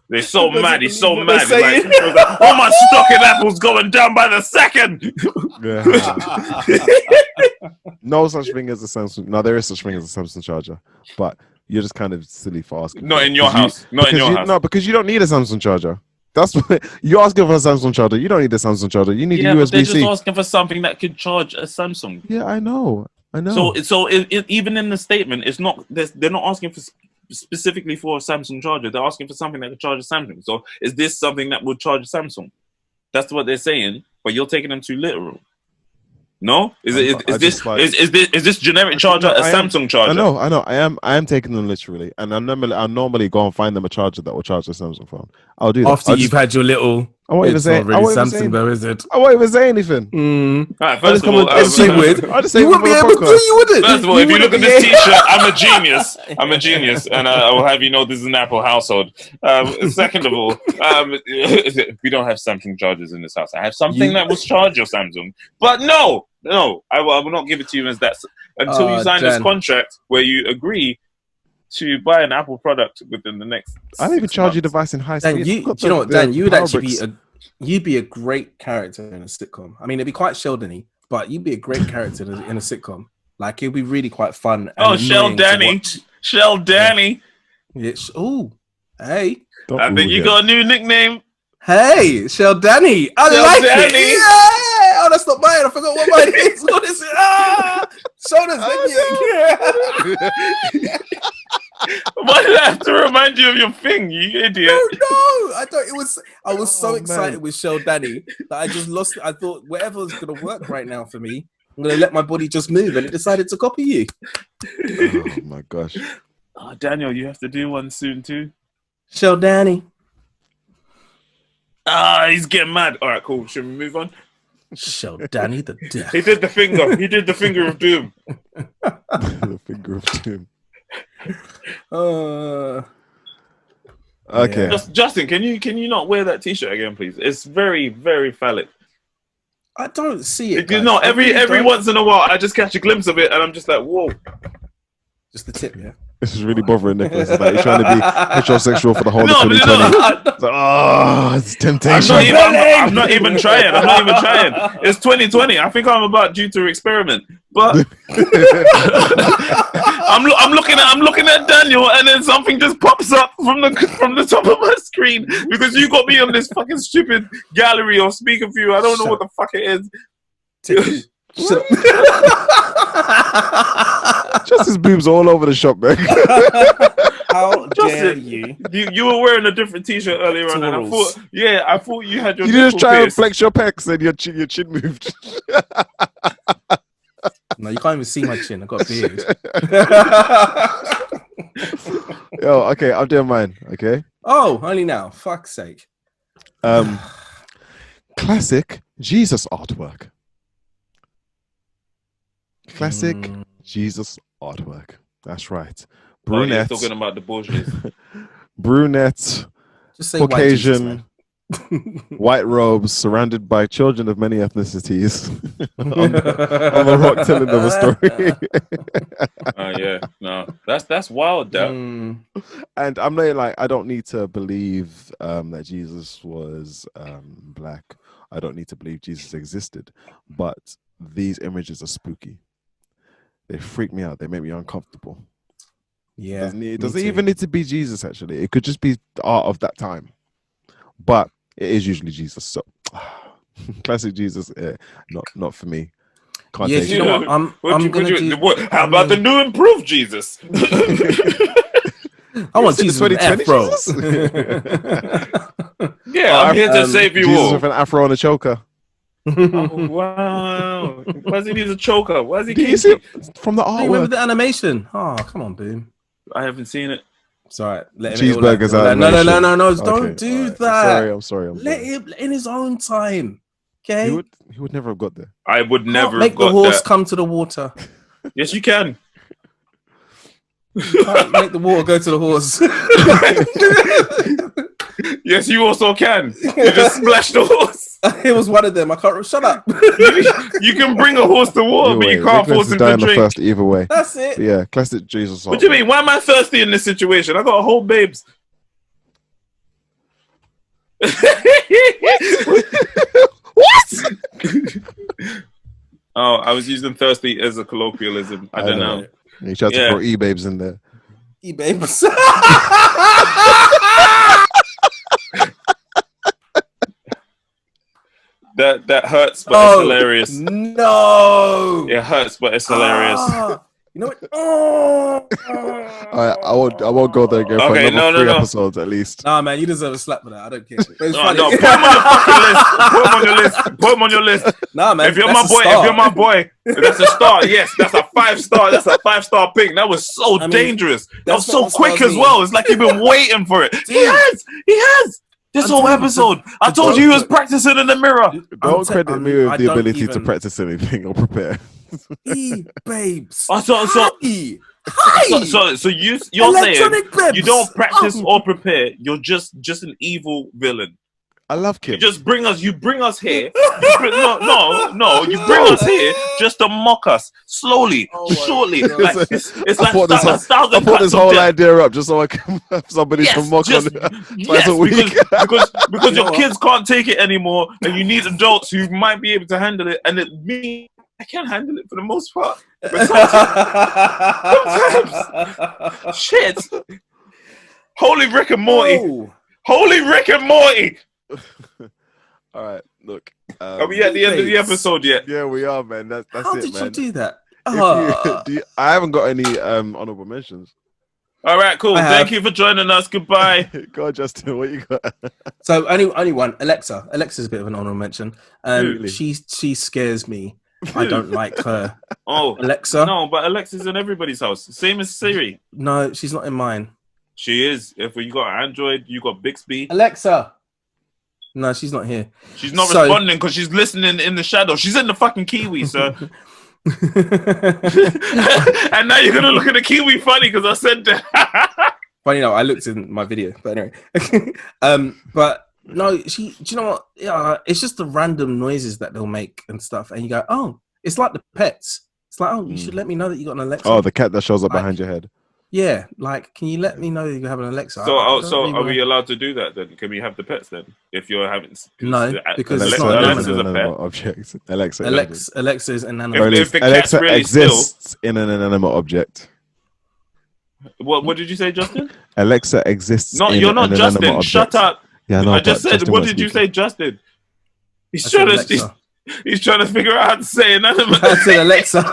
They're so mad. He's so mad. He's like, oh, my stock in Apple's going down by the second. Yeah. No such thing as a Samsung. No, there is such thing as a Samsung charger, but you're just kind of silly for asking. Not in your house. Not in your house. No, because you don't need a Samsung charger. That's what you're asking for a Samsung charger. You don't need a Samsung charger. You need a USB-C. They're just asking for something that could charge a Samsung. Yeah, I know. So even in the statement, it's not. They're not asking for specifically for a Samsung charger. They're asking for something that could charge a Samsung. So is this something that would charge a Samsung? That's what they're saying, but you're taking them too literal. No, is this generic charger a Samsung charger? I know. I am taking them literally, and I'll normally go and find them a charger that will charge a Samsung phone. I'll do that after you've had your little. I won't even say Samsung though, is it? I won't even say anything. All right, first of all, you wouldn't be able to. You wouldn't. First of all, if you look at this T-shirt, I'm a genius. And I will have you know this is an Apple household. Second of all, we don't have Samsung chargers in this house. I have something that will charge your Samsung, but no, I will not give it to you as that until you sign this contract where you agree to buy an Apple product within the next. I don't even charge your device in high speed. You know what, Dan? You would actually you'd be a great character in a sitcom. I mean, it'd be quite Sheldon-y, but you'd be a great character in a sitcom. Like, it'd be really quite fun. Shell Danny. Oh, hey. I think you got a new nickname. Hey, Shell Danny. I like it. Yeah. Oh, that's not mine. I forgot what mine is. What is it? Shoulders. Why did I have to remind you of your thing, you idiot? No, I don't. It was. I was so Oh, excited man. with Shell Danny that I just lost. I thought whatever's gonna work right now for me, I'm gonna let my body just move, and it decided to copy you. Oh my gosh. Oh, Daniel, you have to do one soon too. Shell Danny. Ah, he's getting mad. All right, cool. Should we move on? Shell Danny the death. He did the finger. He did the finger of doom. The finger of doom. Okay. Yeah. Justin, can you not wear that T-shirt again, please? It's very, very phallic. I don't see it. You Guys. know, I every really don't. once in a while, I just catch a glimpse of it, and I'm just like, whoa. Just the tip, yeah. This is really bothering Nicholas. It's like he's trying to be heterosexual for the whole of No, 2020. no, It's like, oh, it's temptation. I'm not even trying. I'm not even trying. It's 2020. I think I'm about due to experiment. But I'm looking at Daniel, and then something just pops up from the top of my screen because you got me on this fucking stupid gallery or speaker view. I don't know what the fuck it is. Just his boobs all over the shop, man. How dare Justin, you? You were wearing a different T-shirt earlier on, and I thought you had your. You just nipple try and pierced. flex your pecs and your chin moved. No, you can't even see my chin. I've got a beard. Yo, okay, I'm doing mine. Okay. Oh, only now. Fuck's sake. Classic Jesus artwork. Classic Jesus artwork. That's right. Oh, you're Brunette. talking about the bullshit. Brunette. Just say Caucasian. White, Jesus, White robes, surrounded by children of many ethnicities. on the rock telling them a story. Yeah, no, that's wild, though. And I'm not I don't need to believe that Jesus was black. I don't need to believe Jesus existed. But these images are spooky. They freak me out. They make me uncomfortable. Yeah. It doesn't even need to be Jesus, actually. It could just be the art of that time. But it is usually Jesus. So classic Jesus, not for me. Can't take you it. know what? I'm gonna do. How about the new improved Jesus? I want Jesus with an 2020 afro. Yeah, I'm here to save you Jesus all. with an afro and a choker. Oh, wow. Why does he need a choker? Why is he Do you see kinky? it? From the Do you remember artwork? the animation? Oh, come on, Boom. I haven't seen it. It's all right. Let him Cheeseburgers No, animation. no. Okay, Don't do alright. that. I'm sorry. Let him in his own time. Okay. He would never have got there. I would never Make have the got horse that. come to the water. Yes, you can. You can't make the water go to the horse. Yes, you also can. You just splash the horse. It was one of them. I can't. Shut up. You can bring a horse to water, Either but way, you can't Nicholas force is him to dying the drink. first either way. That's it. But yeah, classic Jesus. What do you mean? Why am I thirsty in this situation? I got a whole babes. What? Oh, I was using thirsty as a colloquialism. I don't know. You tried to throw e-babes in there. E-babes. That hurts, but it's hilarious. No. It hurts, but it's hilarious. You know what? Oh. I won't go there again for Okay, another no. 3 episodes at least. Nah, man, you deserve a slap for that. I don't care. But it's No, funny. put him on your fucking list. Put him on your list. Put him on your list. Nah, man. If you're my boy, that's a star. Yes, that's a 5-star. That's a 5-star pick. That was so dangerous. That was so quick as well. It's like you've been waiting for it. He has. This whole episode. I told you he was practicing in the mirror. Don't credit me with the ability to practice anything or prepare. E-babes. So you're saying you don't practice or prepare. You're just an evil villain. I love Kim. You bring us here. You bring us here just to mock us slowly, shortly. Like, it's like I thought this whole idea up just so I can have somebody to mock on twice a week. because your kids can't take it anymore, and you need adults who might be able to handle it. And me, I can't handle it for the most part. But sometimes, shit. Holy Rick and Morty. Oh. Holy Rick and Morty. All right, look. Are we at the end of the episode yet? Yeah, we are, man. That's How it, did man. you do that? I haven't got any honorable mentions. All right, cool. I have. Thank you for joining us. Goodbye. Go on, Justin. What you got? So only one. Alexa. Alexa's a bit of an honorable mention. Really? She scares me. I don't like her. Oh, Alexa. no, but Alexa's in everybody's house. Same as Siri. No, she's not in mine. She is. If you got Android, you got Bixby. Alexa. No, she's not here. She's not responding because she's listening in the shadow. She's in the fucking Kiwi, sir. And now you're gonna look at the Kiwi funny because I said that. Funny enough, I looked in my video, but anyway. But no, do you know what? Yeah, it's just the random noises that they'll make and stuff, and you go, oh, it's like the pets. It's like, oh, you should let me know that you got an Alexa. Oh, the cat that shows up behind your head. Yeah, like, can you let me know you have an Alexa? So are we allowed to do that then? Can we have the pets then? If you're having no, because Alexa, it's not Alexa's a pet. object. Alexa is an animal. If the cat's Alexa really exists in an inanimate object. What did you say, Justin? Alexa exists. No, in you're not an Justin. inanimate Shut object. up. Yeah, no, I just said. Justin What was did you speaking. say, Justin? He's I said trying to. Alexa. He's trying to figure out how to say inanimate. I said Alexa.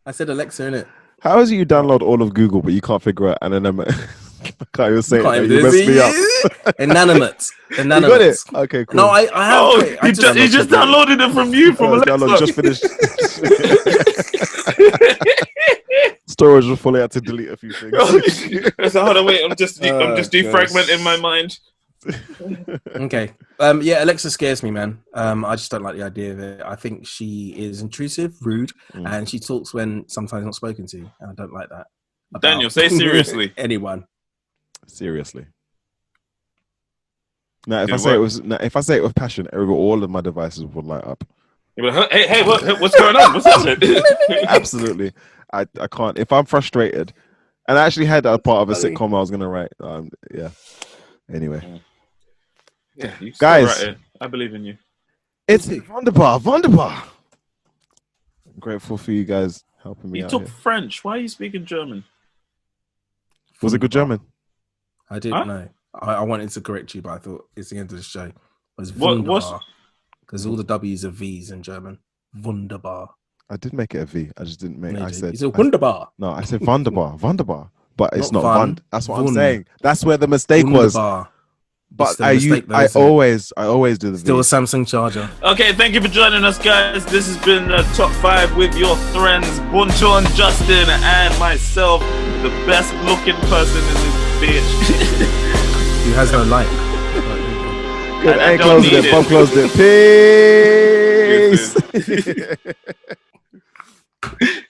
I said Alexa, innit? How is it you download all of Google but you can't figure out an inanimate? I can't even say it. Can't You even messed do me up. Inanimate. You got it? Okay, cool. No, I have. Oh, it. I he just downloaded it from you, from Alexa. Just finished. Storage was full. I had to delete a few things. So hold on, wait. I'm just gosh. defragmenting my mind. Okay. Yeah, Alexa scares me, man. I just don't like the idea of it. I think she is intrusive, rude, and she talks when sometimes not spoken to, and I don't like that. Daniel, say seriously. Anyone. Seriously. Now, if I say it with passion, all of my devices would light up. Hey, what's going on? What's happening? Absolutely. I can't. If I'm frustrated, and I actually had that part of a sitcom I was going to write. Yeah. Anyway. Yeah, you guys, write it. I believe in you. It's wunderbar. I'm grateful for you guys helping me You out took here. French. Why are you speaking German? Was it good German? I didn't know. I wanted to correct you, but I thought it's the end of the show. It was What's- wunderbar. Because all the W's are V's in German. Wunderbar. I did make it a V. I just didn't make it. I said, you said wunderbar. no, I said wunderbar. But it's not Not Vund. Vund. That's what I'm Vund. saying. That's where the mistake was. Wunderbar. But It's the mistake though, I isn't it? always do the Still a V. Samsung charger. Okay, thank you for joining us, guys. This has been Top 5 with your friends, Buncho and Justin, and myself, the best looking person in this bitch. Who has no light. Good. I Hey, don't closing need it. Bob closed it. Peace.